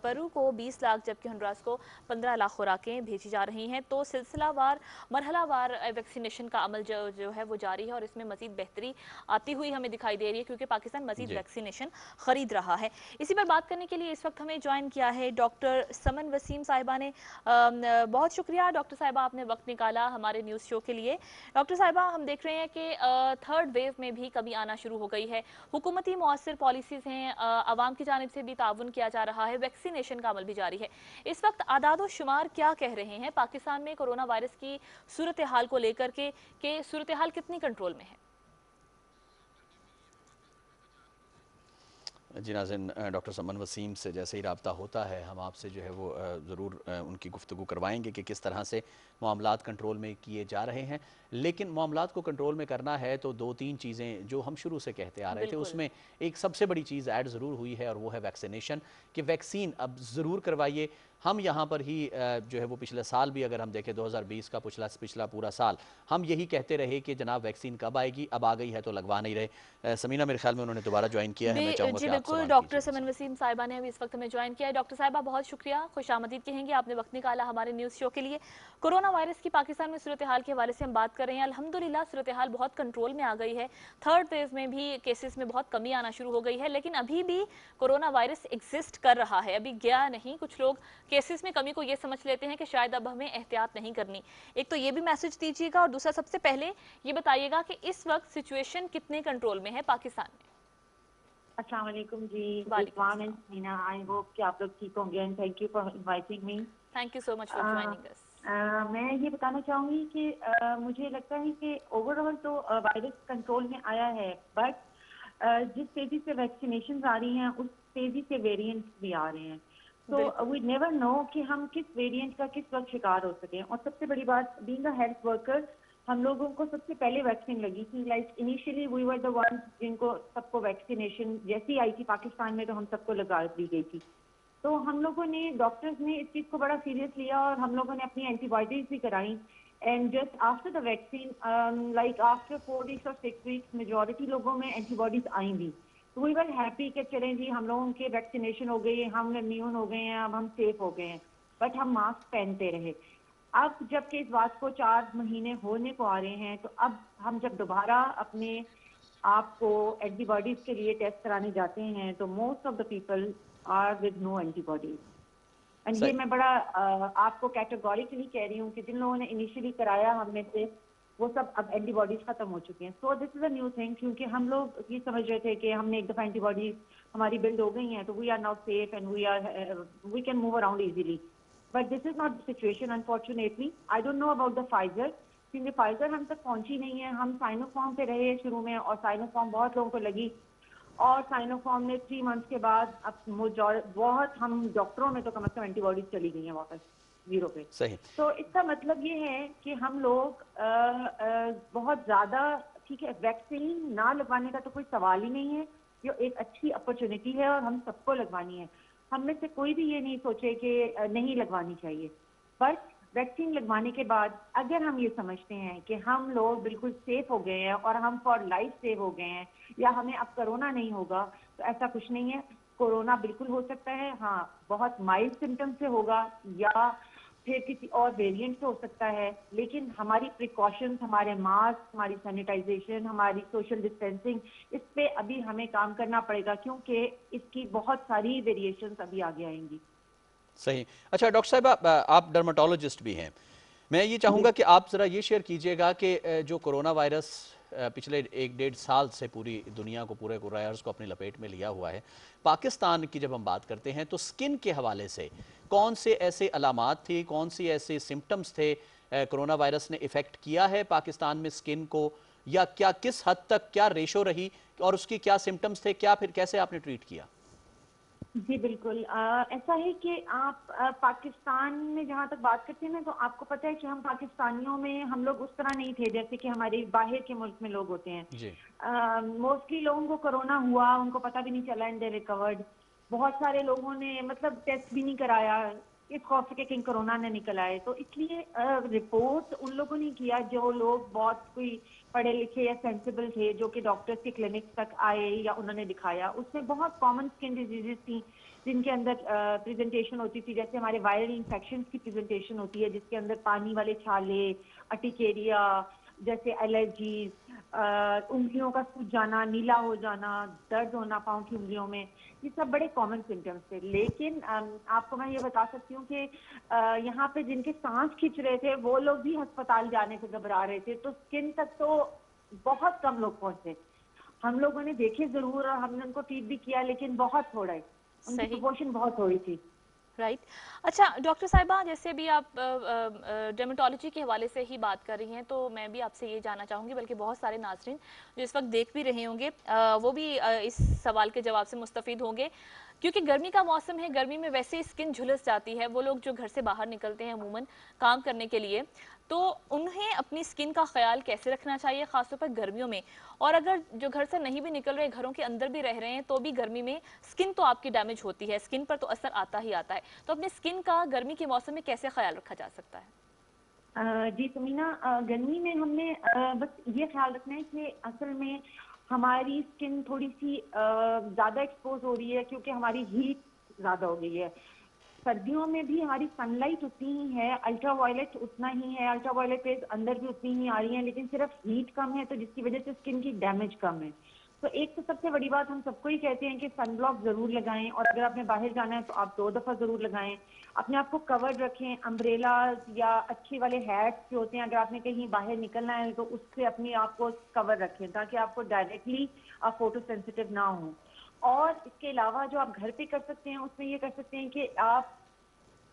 Speaker 2: पेरू को 20 लाख जबकि होंडुरास को 15 लाख खुराकें भेजी जा रही हैं। तो सिलसिलावार मरहलावार वैक्सीनेशन का अमल जो है वो जारी है और इसमें मजीद बेहतरी आती हुई हमें दिखाई दे रही है क्योंकि पाकिस्तान मजीद वैक्सीनेशन खरीद रहा है। इसी पर बात करने के लिए इस वक्त हमें ज्वाइन किया है डॉक्टर समन वसीम साहिबा ने। बहुत शुक्रिया डॉक्टर साहिबा, आपने वक्त निकाला हमारे न्यूज़ शो के लिए। डॉक्टर साहिबा, हम देख रहे हैं कि थर्ड वेव में भी कमी आना शुरू हो गई है। हुकूमती मौसर पॉलिसीज़ हैं, आवाम की जानिब से भी ताउन किया जा रहा है, वैक्सीनेशन का अमल भी जारी है। इस वक्त आदाद शुमार क्या कह रहे हैं पाकिस्तान में कोरोना वायरस की सूरत हाल को लेकर के सूरत हाल कितनी कंट्रोल में है?
Speaker 1: जी नाज़रीन, डॉक्टर समन वसीम से जैसे ही रब्ता होता है हम आपसे जो है वो ज़रूर उनकी गुफ्तगू करवाएंगे कि किस तरह से मामलात कंट्रोल में किए जा रहे हैं। लेकिन मामलात को कंट्रोल में करना है तो 2-3 चीज़ें जो हम शुरू से कहते आ रहे थे उसमें एक सबसे बड़ी चीज़ ऐड ज़रूर हुई है और वो है वैक्सीनेशन, कि वैक्सीन अब ज़रूर करवाइए। हम यहाँ पर ही जो है वो पिछले साल भी अगर हम देखें 2020 का पिछला पूरा साल हम यही कहते रहे कि जनाब वैक्सीन कब आएगी, अब आ गई है तो लगवा नहीं रहे। समीना मेरे ख्याल में उन्होंने दोबारा ज्वाइन किया है, मैं चाहूँगा कि आप
Speaker 2: बिल्कुल, डॉक्टर समन वसीम साहिबा ने अभी इस वक्त हमें ज्वाइन किया है। डॉक्टर साहिबा, बहुत शुक्रिया, खुशामदीद कहेंगे, आपने वक्त निकाला हमारे न्यूज़ शो के लिए। कोरोना वायरस की पाकिस्तान में सूरत हाल के हवाले से हम बात कर रहे हैं। अल्हम्दुलिल्लाह सूरत हाल बहुत कंट्रोल में आ गई है। थर्ड वेव में भी केसेस में बहुत कमी आना शुरू हो गई है, लेकिन अभी भी कोरोना वायरस एग्जिस्ट कर रहा है, अभी गया नहीं। कुछ लोग केसेस में कमी को ये समझ लेते हैं कि शायद अब हमें एहतियात नहीं करनी। एक तो ये भी मैसेज दीजिएगा और दूसरा सबसे पहले ये बताइएगा कि इस वक्त सिचुएशन कितने कंट्रोल में है पाकिस्तान में?
Speaker 11: अस्सलाम वालेकुम जी, Rizwan and Samina, I hope कि आप लोग ठीक होंगे and thank you for inviting me.
Speaker 2: Thank you so much for joining us.
Speaker 11: मैं ये बताना चाहूँगी कि मुझे लगता है कि ओवरऑल तो वायरस कंट्रोल में आया है, बट जिस तेज़ी से वैक्सीनेशन आ रही हैं उस तेज़ी से वेरिएंट्स भी आ रहे हैं। तो वी नेवर नो कि हम किस वेरिएंट का किस वक्त शिकार हो सकें। और सबसे बड़ी बात, बीइंग अ हेल्थ वर्कर, हम लोगों को सबसे पहले वैक्सीन लगी थी। Like initially we were the ones जिनको सबको वैक्सीनेशन जैसी आई थी पाकिस्तान में तो हम सबको लगा दी गई थी। तो हम लोगों ने, डॉक्टर्स ने इस चीज़ को बड़ा सीरियस लिया और हम लोगों ने अपनी एंटीबायोटिक्स भी कराई। And just after the vaccine, like after 4 weeks और 6 वीक्स, मेजॉरिटी लोगों में एंटीबॉडीज आई भी। तो वी वर हैप्पी कि चलें जी, हम लोगों के वैक्सीनेशन हो गई, हम इम्यून हो गए हैं, अब हम सेफ हो गए हैं। बट हम मास्क पहनते रहे। अब जबकि इस बात को 4 महीने होने को आ रहे हैं, तो अब हम जब दोबारा अपने आप को एंटीबॉडीज के लिए टेस्ट कराने जाते हैं तो most of the people are with no antibodies. And ये मैं बड़ा आपको कैटेगोरिकली कह रही हूँ कि जिन लोगों ने इनिशियली कराया हम में से, वो सब अब एंटीबॉडीज खत्म हो चुकी हैं। So this is a new thing, क्योंकि हम लोग ये समझ रहे थे कि हमने एक दफा एंटीबॉडीज हमारी बिल्ड हो गई हैं तो we are now safe and we can move around easily. But this is not the situation unfortunately. I don't know about the Pfizer, क्योंकि फाइजर हम तक पहुंची नहीं है। हम साइनोफार्म पे रहे शुरू में और साइनोफार्म बहुत लोगों को लगी और साइनोफार्म ने 3 मंथ्स के बाद अब बहुत हम डॉक्टरों में तो कम से कम एंटीबॉडीज चली गई हैं वापस 0 पे।
Speaker 1: सही।
Speaker 11: तो इसका मतलब ये है कि हम लोग बहुत ज़्यादा, ठीक है, वैक्सीन ना लगवाने का तो कोई सवाल ही नहीं है। ये एक अच्छी अपॉर्चुनिटी है और हम सबको लगवानी है। हम में से कोई भी ये नहीं सोचे कि नहीं लगवानी चाहिए। बट वैक्सीन लगवाने के बाद अगर हम ये समझते हैं कि हम लोग बिल्कुल सेफ हो गए हैं और हम फॉर लाइफ सेव हो गए हैं या हमें अब कोरोना नहीं होगा, तो ऐसा कुछ नहीं है। कोरोना बिल्कुल हो सकता है, हाँ, बहुत माइल्ड सिम्टम से होगा या फिर किसी और वेरिएंट से हो सकता है, लेकिन हमारी प्रिकॉशंस, हमारे मास्क, हमारी सैनिटाइजेशन, हमारी सोशल डिस्टेंसिंग, इस पे अभी हमें काम करना पड़ेगा क्योंकि इसकी बहुत सारी वेरिएशंस अभी आगे आएंगी।
Speaker 1: सही। अच्छा डॉक्टर साहिबा, आप डर्माटोलॉजिस्ट भी हैं, मैं ये चाहूँगा कि आप ज़रा ये शेयर कीजिएगा कि जो कोरोना वायरस पिछले 1-1.5 साल से पूरी दुनिया को, पूरे वायरस को अपनी लपेट में लिया हुआ है, पाकिस्तान की जब हम बात करते हैं तो स्किन के हवाले से कौन से ऐसे अलामात थी, कौन सी ऐसे सिम्टम्स थे, कोरोना वायरस ने इफ़ेक्ट किया है पाकिस्तान में स्किन को, या क्या किस हद तक क्या रेशो रही और उसकी क्या सिम्टम्स थे, क्या फिर कैसे आपने ट्रीट किया?
Speaker 11: जी बिल्कुल। ऐसा है कि आप पाकिस्तान में जहाँ तक बात करते हैं ना, तो आपको पता है कि हम पाकिस्तानियों में हम लोग उस तरह नहीं थे जैसे कि हमारे बाहर के मुल्क में लोग होते हैं।
Speaker 1: जी।
Speaker 11: मोस्टली लोगों को कोरोना हुआ, उनको पता भी नहीं चला एंड दे रिकवर्ड। बहुत सारे लोगों ने मतलब टेस्ट भी नहीं कराया इस खौफ से कि कोरोना न निकल आए, तो इसलिए रिपोर्ट उन लोगों ने किया जो लोग बहुत कोई पढ़े लिखे या सेंसिबल थे, जो कि डॉक्टर्स के क्लिनिक तक आए या उन्होंने दिखाया। उसमें बहुत कॉमन स्किन डिजीजेस थी जिनके अंदर प्रेजेंटेशन होती थी, जैसे हमारे वायरल इन्फेक्शन की प्रेजेंटेशन होती है जिसके अंदर पानी वाले छाले, अर्टिकेरिया जैसे एलर्जीज, उंगलियों का सूज जाना, नीला हो जाना, दर्द होना पाँव की उंगलियों में, ये सब बड़े कॉमन सिम्टम्स थे। लेकिन आपको मैं ये बता सकती हूँ कि यहाँ पे जिनके सांस खींच रहे थे वो लोग भी अस्पताल जाने से घबरा रहे थे, तो स्किन तक तो बहुत कम लोग पहुंचे। हम लोगों ने देखे जरूर और हमने उनको ट्रीट भी किया, लेकिन बहुत थोड़ा है, उनकी प्रोपोर्शन बहुत थोड़ी थी।
Speaker 2: राइट। अच्छा डॉक्टर साहिबा, जैसे भी आप डर्मेटोलॉजी के हवाले से ही बात कर रही हैं, तो मैं भी आपसे ये जानना चाहूँगी, बल्कि बहुत सारे नाज़रीन जो इस वक्त देख भी रहे होंगे वो भी इस सवाल के जवाब से मुस्तफ़ीद होंगे, क्योंकि गर्मी का मौसम है, गर्मी में वैसे ही स्किन झुलस जाती है। वो लोग जो घर से बाहर निकलते हैं अमूमन काम करने के लिए, तो उन्हें अपनी स्किन का ख्याल कैसे रखना चाहिए, खासतौर पर गर्मियों में? और अगर जो घर से नहीं भी निकल रहे, घरों के अंदर भी रह रहे हैं, तो भी गर्मी में स्किन तो आपकी डैमेज होती है, स्किन पर तो असर आता ही आता है, तो अपनी स्किन का गर्मी के मौसम में कैसे ख्याल रखा जा सकता है?
Speaker 11: जी समीना, गर्मी में हमने बस ये ख्याल रखना है कि असल में हमारी स्किन थोड़ी सी ज़्यादा एक्सपोज हो रही है क्योंकि हमारी हीट ज़्यादा हो गई है। सर्दियों में भी हमारी सनलाइट उतनी ही है, अल्ट्रावायलेट उतना ही है, अल्ट्रावायलेट रेज अंदर भी उतनी ही आ रही हैं, लेकिन सिर्फ हीट कम है, तो जिसकी वजह से स्किन की डैमेज कम है। तो एक तो सबसे बड़ी बात हम सबको ही कहते हैं कि सनब्लॉक जरूर लगाएं, और अगर आपने बाहर जाना है तो आप 2 दफा जरूर लगाएं। अपने आप को कवर्ड रखें, अम्ब्रेला या अच्छे वाले हैट्स जो होते हैं, अगर आपने कहीं बाहर निकलना है तो उससे अपने आप को कवर रखें ताकि आपको डायरेक्टली आप फोटो सेंसिटिव ना हो। और इसके अलावा जो आप घर पे कर सकते हैं उसमें ये कर सकते हैं कि आप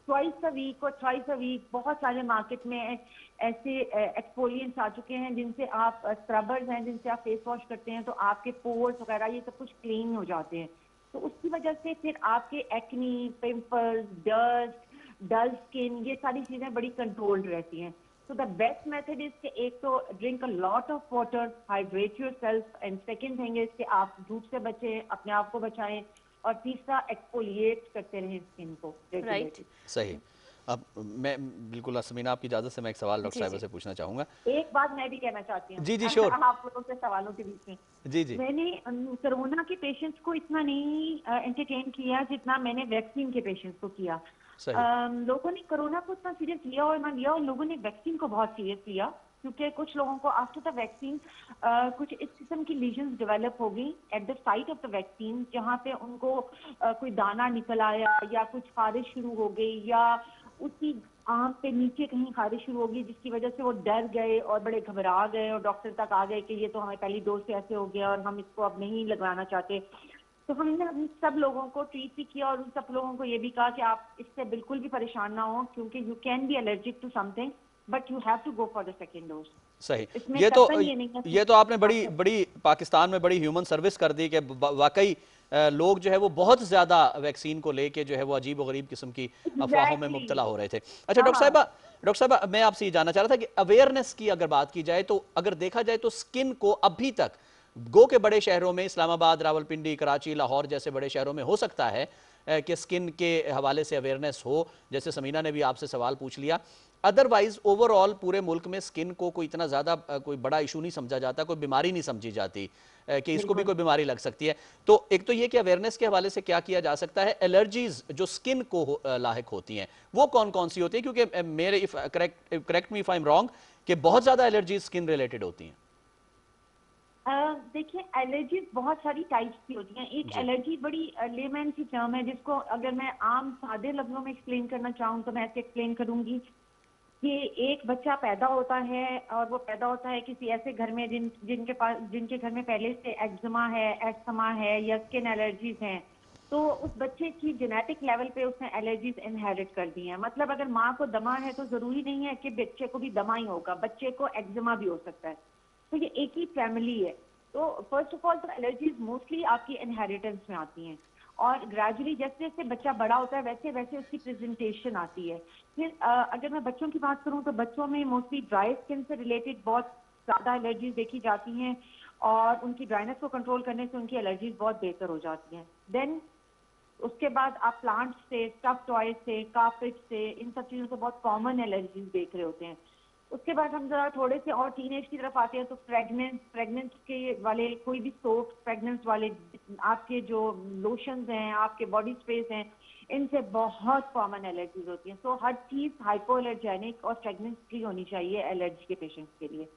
Speaker 11: ट्वाइस अ वीक और थ्राइस अ वीक, बहुत सारे मार्केट में ऐसे एक्सफोलिएंट्स आ चुके हैं जिनसे आप स्क्रबर्स हैं जिनसे आप फेस वॉश करते हैं तो आपके पोर्स वगैरह ये सब कुछ क्लीन हो जाते हैं। तो उसकी वजह से फिर आपके acne, pimples, dust, dull skin, ये सारी चीजें बड़ी कंट्रोल्ड रहती हैं। So the best method is कि एक तो drink a lot of water, hydrate yourself, and second thing is कि आप धूप से बचें, अपने आप को बचाएं, और तीसरा एक्सफोलिएट करते रहें स्किन को।
Speaker 2: राइट,
Speaker 1: सही। अब मैं बिल्कुल समीना आपकी इजाज़त से मैं एक सवाल डॉक्टर साहिबा से पूछना चाहूँगा।
Speaker 11: एक बात मैं भी कहना चाहती हूँ।
Speaker 1: जी जी श्योर।
Speaker 11: आप लोगों के सवालों के बीच में
Speaker 1: जी जी।
Speaker 11: मैंने कोरोना के पेशेंट्स को इतना नहीं एंटरटेन किया जितना मैंने वैक्सीन के पेशेंट्स को किया। लोगों ने कोरोना को इतना सीरियस लिया और ना लिया, और लोगों ने वैक्सीन को बहुत सीरियस लिया, क्योंकि कुछ लोगों को आफ्टर द वैक्सीन कुछ इस किस्म की लीजन्स डेवलप हो गई at the site of the vaccine, जहाँ पे उनको कोई दाना निकल आया या कुछ खारिश शुरू हो गई या उसी आंख पे नीचे कहीं खारिश शुरू हो गई, जिसकी वजह से वो डर गए और बड़े घबरा गए और डॉक्टर तक आ गए कि ये तो हमें पहली डोज से ऐसे हो गया और हम इसको अब नहीं लगवाना चाहते। तो हमने हम सब लोगों को ट्रीट भी किया और उन सब लोगों को ये भी कहा कि आप इससे बिल्कुल भी परेशान ना हो, क्योंकि you can be allergic to something but you have to go for the second dose.
Speaker 1: सही। ये तो आपने बड़ी पाकिस्तान में बड़ी ह्यूमन सर्विस कर दी कि वाकई लोग जो है वो बहुत ज्यादा वैक्सीन को लेके जो है वो अजीब व गरीब किस्म की अफवाहों में मुब्तला हो रहे थे। अच्छा डॉक्टर साहिबा मैं आपसे ये जानना चाह रहा था कि अवेयरनेस की अगर बात की जाए तो अगर देखा जाए तो स्किन को अभी तक गो के बड़े शहरों में, इस्लामाबाद, रावलपिंडी, कराची, लाहौर जैसे बड़े शहरों में हो सकता है कि स्किन के हवाले से अवेयरनेस हो, जैसे समीना ने भी आपसे सवाल पूछ लिया। अदरवाइज ओवरऑल पूरे मुल्क में स्किन को कोई इतना ज़्यादा कोई बड़ा इशू नहीं समझा जाता, कोई बीमारी नहीं समझी जाती कि इसको भी कोई बीमारी लग सकती है। तो एक तो ये कि अवेयरनेस के हवाले से क्या किया जा सकता है, एलर्जीज जो स्किन को लायक होती हैं वो कौन कौन सी होती है, क्योंकि मेरे correct me if I am wrong कि बहुत ज़्यादा एलर्जीज स्किन रिलेटेड होती हैं।
Speaker 11: देखिए एलर्जीज बहुत सारी टाइप्स की होती हैं। एक एलर्जी बड़ी लेमैन सी टर्म है जिसको अगर मैं आम सादे लफ्जों में एक्सप्लेन करना चाहूँ तो मैं ऐसे एक्सप्लेन करूंगी कि एक बच्चा पैदा होता है और वो पैदा होता है किसी ऐसे घर में जिनके घर में पहले से एक्जिमा है, एस्थमा है या स्किन एलर्जीज हैं, तो उस बच्चे की जेनेटिक लेवल पे उसने एलर्जीज इनहेरिट कर दी हैं। मतलब अगर माँ को दमा है तो जरूरी नहीं है कि बच्चे को भी दमा ही होगा, बच्चे को एक्जिमा भी हो सकता है। तो ये एक ही फैमिली है। तो फर्स्ट ऑफ ऑल तो एलर्जीज मोस्टली आपकी इनहेरिटेंस में आती हैं। और ग्रेजुअली जैसे जैसे बच्चा बड़ा होता है वैसे वैसे उसकी प्रेजेंटेशन आती है। फिर अगर मैं बच्चों की बात करूं तो बच्चों में मोस्टली ड्राई स्किन से रिलेटेड बहुत ज़्यादा एलर्जीज देखी जाती हैं और उनकी ड्राइनेस को कंट्रोल करने से उनकी एलर्जीज बहुत बेहतर हो जाती हैं। देन उसके बाद आप प्लांट से, स्टफ टॉय से, कार्पेट से, इन सब चीज़ों से बहुत कॉमन एलर्जीज देख रहे होते हैं। उसके बाद हम जरा थोड़े से और टीनेज की तरफ आते हैं तो फ्रेगनेंस के वाले कोई भी सोप, फ्रेगनेंस वाले आपके जो लोशंस हैं, आपके बॉडी स्प्रेस हैं, इनसे बहुत कॉमन एलर्जीज होती हैं। सो हर चीज़ हाइपो एलर्जेनिक और फ्रेगनेंस फ्री होनी चाहिए एलर्जी के पेशेंट्स के लिए।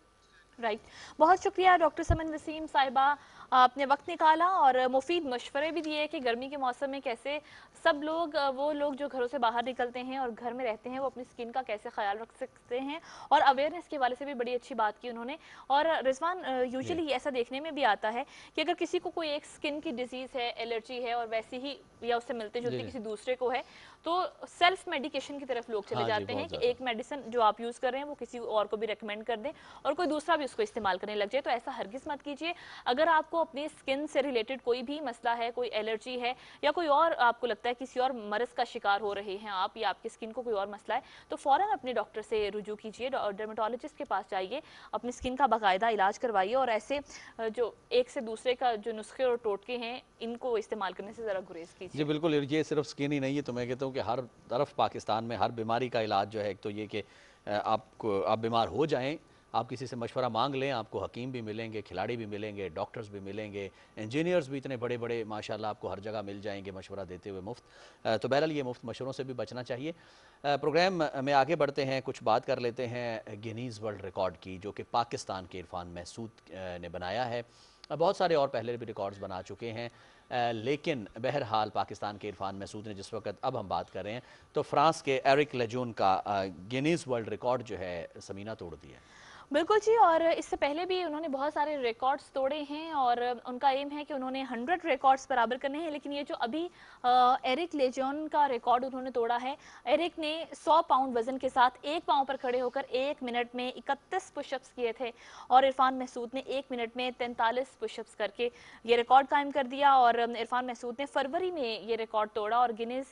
Speaker 2: राइट, बहुत शुक्रिया डॉक्टर समन वसीम साहिबा, आपने वक्त निकाला और मुफीद मशवरे भी दिए कि गर्मी के मौसम में कैसे सब लोग, वो लोग जो घरों से बाहर निकलते हैं और घर में रहते हैं, वो अपनी स्किन का कैसे ख्याल रख सकते हैं, और अवेयरनेस के वाले से भी बड़ी अच्छी बात की उन्होंने। और रिजवान, यूजुअली ऐसा देखने में भी आता है कि अगर किसी को कोई एक स्किन की डिजीज़ है, एलर्जी है, और वैसी ही या उससे मिलते जुलते किसी दूसरे को है, तो सेल्फ मेडिकेशन की तरफ लोग चले जाते हैं कि एक मेडिसिन जो आप यूज़ कर रहे हैं वो किसी और को भी रेकमेंड कर दें और कोई दूसरा भी उसको इस्तेमाल करने लग जाए। तो ऐसा हरगिज़ मत कीजिए। अगर आपको अपनी स्किन से रिलेटेड कोई भी मसला है, कोई एलर्जी है, या कोई और आपको लगता है किसी और मरज़ का शिकार हो रहे हैं आप, या आपकी स्किन को कोई और मसला है, तो फ़ौरन अपने डॉक्टर से रुजू कीजिए, डर्मेटोलॉजिस्ट के पास जाइए, अपनी स्किन का बाकायदा इलाज करवाइए, और ऐसे जो एक से दूसरे का जो नुस्खे और टोटके हैं इनको इस्तेमाल करने से ज़रा गुरेज कीजिए।
Speaker 1: जी बिल्कुल, ये सिर्फ स्किन ही नहीं है, तो मैं कहता हूँ कि हर तरफ पाकिस्तान में हर बीमारी का इलाज जो है, एक तो ये कि आप बीमार हो जाएं, आप किसी से मशवरा मांग लें, आपको हकीम भी मिलेंगे, खिलाड़ी भी मिलेंगे, डॉक्टर्स भी मिलेंगे, इंजीनियर्स भी इतने बड़े बड़े माशाल्लाह आपको हर जगह मिल जाएंगे मशवरा देते हुए मुफ्त। तो बहरहाल ये मुफ्त मशवरों से भी बचना चाहिए। प्रोग्राम में आगे बढ़ते हैं, कुछ बात कर लेते हैं गिनीज़ वर्ल्ड रिकॉर्ड की, जो कि पाकिस्तान के इरफान महसूद ने बनाया है। बहुत सारे और पहले भी रिकॉर्ड्स बना चुके हैं, लेकिन बहरहाल पाकिस्तान के इरफान महसूद ने जिस वक्त अब हम बात कर रहे हैं तो फ्रांस के एरिक लेजून का गिनीज़ वर्ल्ड रिकॉर्ड जो है समीना तोड़ दिया।
Speaker 2: बिल्कुल जी, और इससे पहले भी उन्होंने बहुत सारे रिकॉर्ड्स तोड़े हैं और उनका एम है कि उन्होंने 100 रिकॉर्ड्स बराबर करने हैं। लेकिन ये जो अभी एरिक लेजॉन का रिकॉर्ड उन्होंने तोड़ा है, एरिक ने 100 पाउंड वजन के साथ एक पाँव पर खड़े होकर 1 मिनट में 31 पुशअप्स किए थे, और इरफान महसूद ने 1 मिनट में 43 पुशअप्स करके ये रिकॉर्ड कायम कर दिया। और इरफान महसूद ने फरवरी में ये रिकॉर्ड तोड़ा और गिनीज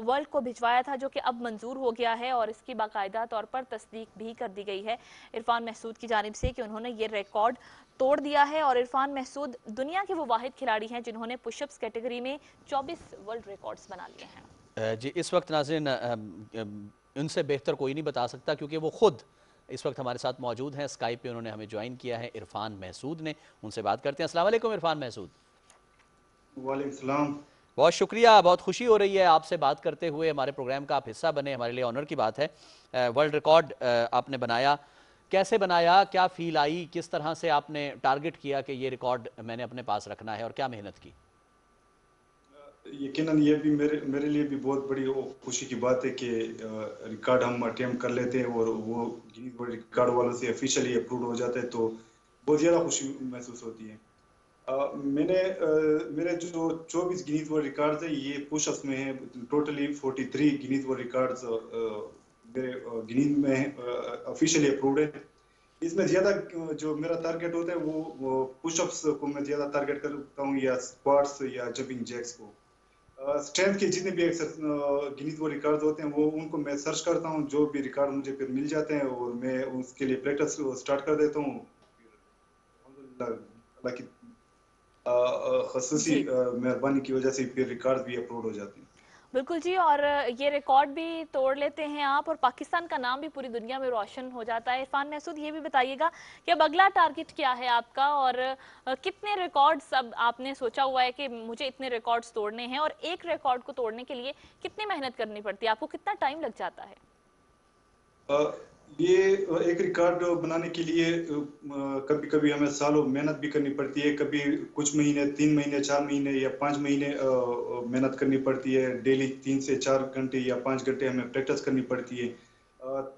Speaker 2: वर्ल्ड को भिजवाया था, जो कि अब मंजूर हो गया है और इसकी बाकायदा तौर पर तस्दीक भी कर दी गई है इरफान महसूद की जानिब से कि उन्होंने ये रिकॉर्ड तोड़ दिया है। और इरफान महसूद दुनिया के वो वाहिद खिलाड़ी हैं जिन्होंने पुशअप्स कैटेगरी में 24 वर्ल्ड रिकॉर्ड्स बना लिए हैं।
Speaker 1: जी, इस वक्त नाज़रीन उनसे बेहतर कोई नहीं बता सकता, क्योंकि वो खुद इस वक्त हमारे साथ मौजूद हैं। स्काइप पे उन्होंने हमें ज्वाइन किया है, इरफान महसूद ने। उनसे बात करते हैं। अस्सलाम वालेकुम इरफान महसूद।
Speaker 12: वालेकुम सलाम।
Speaker 1: बहुत शुक्रिया, बहुत खुशी हो रही है आपसे बात करते हुए। हमारे प्रोग्राम का आप हिस्सा बने, हमारे लिए ऑनर की बात है। वर्ल्ड रिकॉर्ड आपने बनाया, कैसे बनाया, क्या फील आई, किस तरह से आपने टारगेट किया कि ये रिकॉर्ड मैंने अपने पास रखना है, और क्या मेहनत की?
Speaker 12: यकीनन ये भी मेरे लिए भी बहुत बड़ी खुशी की बात है कि रिकॉर्ड हम अटेम्प्ट कर लेते हैं और वो गिनीज वर्ल्ड रिकॉर्ड वालों से ऑफिशियली अप्रूव हो जाता है, तो बहुत ज़्यादा खुशी महसूस होती है। मेरे जो 24 गिनीज वर्ल्ड रिकॉर्ड्स है ये पुशअप्स में है। टोटली 43 गिनीज वर्ल्ड रिकॉर्ड्स मेरे गिनीज में ऑफिशियली अप्रूव्ड है। इसमें ज़्यादा जो मेरा टारगेट होता है वो पुशअप्स को मैं ज़्यादा टारगेट करता हूँ, या स्क्वाट्स या जंपिंग जैक्स को। स्ट्रेंथ के जितने भी गिनीज वर्ल्ड रिकॉर्ड होते हैं वो उनको मैं सर्च करता हूँ, जो भी रिकॉर्ड मुझे फिर मिल जाते हैं और मैं उसके लिए प्रैक्टिस स्टार्ट कर देता हूँ। अल्लाह की ख़ुसूसी मेहरबानी की वजह से फिर रिकॉर्ड भी अपलोड हो जाते हैं।
Speaker 2: बिल्कुल जी, और ये रिकॉर्ड भी तोड़ लेते हैं आप और पाकिस्तान का नाम भी पूरी दुनिया में रोशन हो जाता है। इरफान महसूद, ये भी बताइएगा कि अब अगला टारगेट क्या है आपका, और कितने रिकॉर्ड्स अब आपने सोचा हुआ है कि मुझे इतने रिकॉर्ड्स तोड़ने हैं, और एक रिकॉर्ड को तोड़ने के लिए कितनी मेहनत करनी पड़ती है, आपको कितना टाइम लग जाता है?
Speaker 12: ये एक रिकॉर्ड बनाने के लिए कभी कभी हमें सालों मेहनत भी करनी पड़ती है, कभी कुछ महीने, 3 महीने, 4 महीने या 5 महीने मेहनत करनी पड़ती है। डेली 3 से 4 घंटे या 5 घंटे हमें प्रैक्टिस करनी पड़ती है,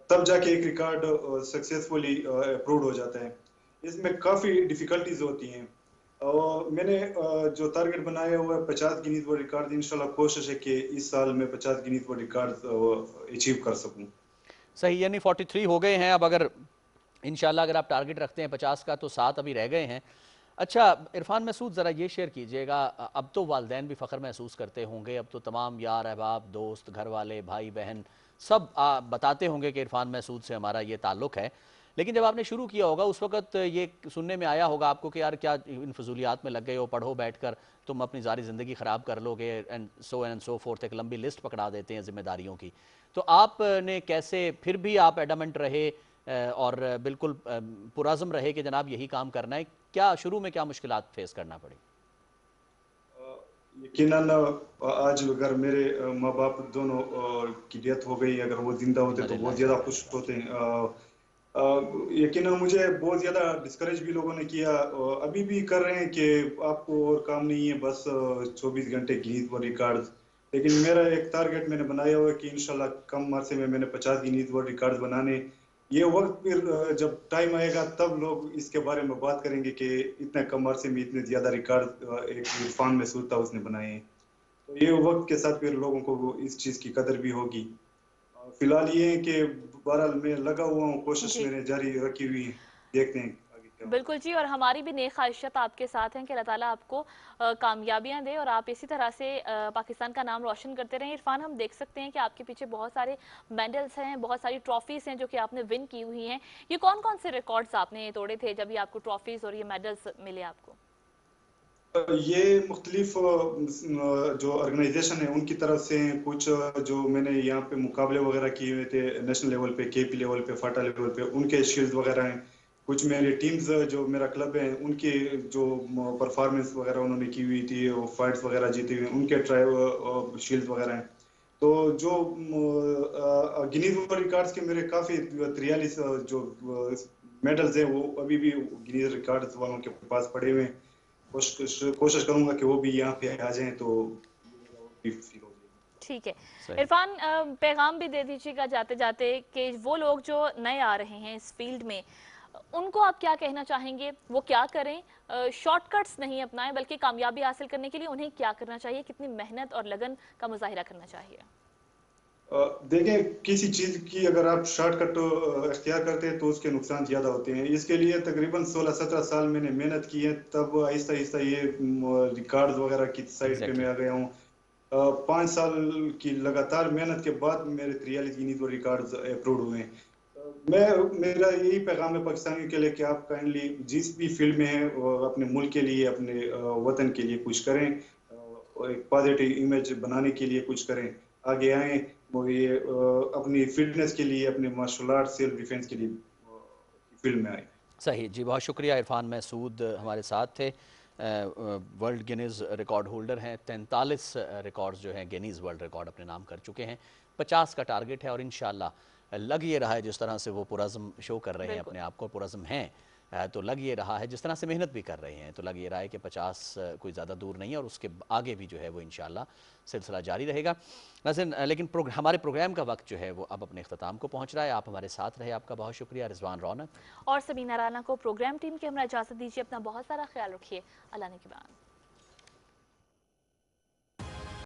Speaker 12: तब जाके एक रिकॉर्ड सक्सेसफुली अप्रूव हो जाता है। इसमें काफ़ी डिफ़िकल्टीज होती हैं और मैंने जो टारगेट बनाया हुआ है 50 गिनीज वर्ल्ड रिकॉर्ड, इंशाल्लाह कोशिश है कि इस साल में 50 गिनीज वर्ल्ड रिकॉर्ड अचीव कर सकूं।
Speaker 1: सही, यानी 43 हो गए हैं। अब अगर इंशाल्लाह अगर आप टारगेट रखते हैं 50 का, तो 7 अभी रह गए हैं। अच्छा इरफान मसूद, ज़रा ये शेयर कीजिएगा, अब तो वालिदैन भी फ़ख्र महसूस करते होंगे, अब तो तमाम यार अहबाब, दोस्त, घर वाले, भाई बहन सब बताते होंगे कि इरफान मसूद से हमारा ये ताल्लुक़ है। लेकिन जब आपने शुरू किया होगा उस वक्त ये सुनने में आया होगा आपको कि यार क्या इन फजूलियात में लग गए हो, पढ़ो बैठकर, तुम अपनी सारी ज़िंदगी ख़राब कर लोगे, एंड सो फोर्थ, एक लंबी लिस्ट पकड़ा देते हैं जिम्मेदारियों की। तो आपने कैसे, फिर भी आप एडमेंट रहे और बिल्कुल पुरज़म रहे कि जनाब यही काम करना है? क्या शुरू में क्या मुश्किलात फेस करना पड़ी?
Speaker 12: यकीनन आज अगर मेरे माँ बाप दोनों की डेथ हो गई, अगर वो जिंदा होते तो बहुत ज़्यादा खुश होते हैं। यकीनन मुझे बहुत ज़्यादा डिस्करेज भी लोगों ने किया, अभी भी कर रहे हैं कि आपको और काम नहीं है, बस 24 घंटे गिनीज वर्ल्ड रिकॉर्ड। लेकिन मेरा एक टारगेट मैंने बनाया हुआ है कि इंशाल्लाह कम अरसे में मैंने 50 गिनीज वर्ल्ड रिकॉर्ड बनाने। ये वक्त फिर जब टाइम आएगा तब लोग इसके बारे में बात करेंगे कि इतने कम अरसे में इतने ज्यादा रिकॉर्ड एक इरफान मसूद था उसने बनाए हैं। तो ये वक्त के साथ फिर लोगों को इस चीज की कदर भी होगी। फिलहाल ये है कि बहरहाल मैं लगा हुआ हूँ, कोशिश मैंने जारी रखी हुई है, देखते हैं आगे क्या।
Speaker 2: बिल्कुल जी, और हमारी भी नेक ख्वाहिशात आपके साथ हैं कि अल्लाह ताला आपको कामयाबियां दे और आप इसी तरह से पाकिस्तान का नाम रोशन करते रहें। इरफान, हम देख सकते हैं कि आपके पीछे बहुत सारे मेडल्स हैं, बहुत सारी ट्रॉफीज़ हैं जो कि आपने विन की हुई हैं। ये कौन कौन से रिकॉर्ड्स आपने तोड़े थे जब ये आपको ट्रॉफीज़ और ये मेडल्स मिले आपको?
Speaker 12: ये मुख्तलिफ जो ऑर्गेनाइजेशन है उनकी तरफ से कुछ जो मैंने यहाँ पे मुकाबले वगैरह किए हुए थे नेशनल लेवल पे, केपी लेवल पे, फाटा लेवल पे, उनके शील्ड वगैरह हैं। कुछ मेरी टीम्स जो मेरा क्लब है उनके जो परफॉर्मेंस वगैरह उन्होंने की हुई थी, वो फाइट्स वगैरह जीती हुई, उनके ट्राइव शील्ड वगैरह हैं। तो जो गिनीज वर्ल्ड रिकॉर्ड्स के मेरे काफ़ी 43 जो मेडल्स हैं वो अभी भी गिनीज रिकॉर्ड्स वालों के पास पड़े हुए हैं। कोशिश करूंगा कि वो भी यहाँ पे आ जाएं तो
Speaker 2: ठीक है। इरफान, पैगाम भी दे दीजिएगा जाते जाते कि वो लोग जो नए आ रहे हैं इस फील्ड में, उनको आप क्या कहना चाहेंगे? वो क्या करें? शॉर्टकट्स नहीं अपनाएं, बल्कि कामयाबी हासिल करने के लिए उन्हें क्या करना चाहिए? कितनी मेहनत और लगन का मुजाहिरा करना चाहिए?
Speaker 12: देखें, किसी चीज की अगर आप शॉर्टकट इख्तियार करते हैं तो उसके नुकसान ज्यादा होते हैं। इसके लिए तकरीबन 16-17 साल मैंने मेहनत की है, तब आहिस्ता आहिस्ता ये रिकॉर्ड वगैरह की साइड पे मैं आ गया हूँ। 5 साल की लगातार मेहनत के बाद मेरे 43 गिनीज वर्ल्ड रिकॉर्ड्स अप्रूव हुए हैं। मेरा यही पैगाम है पाकिस्तानियों के लिए कि आप काइंडली जिस भी फील्ड में हैं अपने मुल्क के लिए, अपने वतन के लिए कुछ करें, एक पॉजिटिव इमेज बनाने के लिए कुछ करें, आगे आए, वो ये अपनी फिटनेस के लिए, अपने मार्शल आर्ट, सेल्फ डिफेंस के लिए फील्ड में आए।
Speaker 1: सही जी, बहुत शुक्रिया। इरफान मसूद हमारे साथ थे, वर्ल्ड गिनीज़ रिकॉर्ड होल्डर हैं, 43 रिकॉर्ड्स जो हैं गिनीज़ वर्ल्ड रिकॉर्ड अपने नाम कर चुके हैं। 50 का टारगेट है और इंशाल्लाह लग ये रहा है जिस तरह से वो पुरज़म शो कर रहे हैं अपने आप को, पुरज़म हैं, तो लग ये रहा है जिस तरह से मेहनत भी कर रहे हैं, तो लग ये रहा है कि 50 कोई ज़्यादा दूर नहीं है और उसके आगे भी जो है वो इंशाल्लाह सिलसिला जारी रहेगा। नाज़रीन, लेकिन हमारे प्रोग्राम का वक्त जो है वो अब अपने अख्ताम को पहुँच रहा है। आप हमारे साथ रहे, आपका बहुत शुक्रिया। रिजवान रौनक
Speaker 2: और सबीना राना को प्रोग्राम टीम की हमरा इजाज़त दीजिए। अपना बहुत सारा ख्याल रखिए। अल्लाह ने के बाद।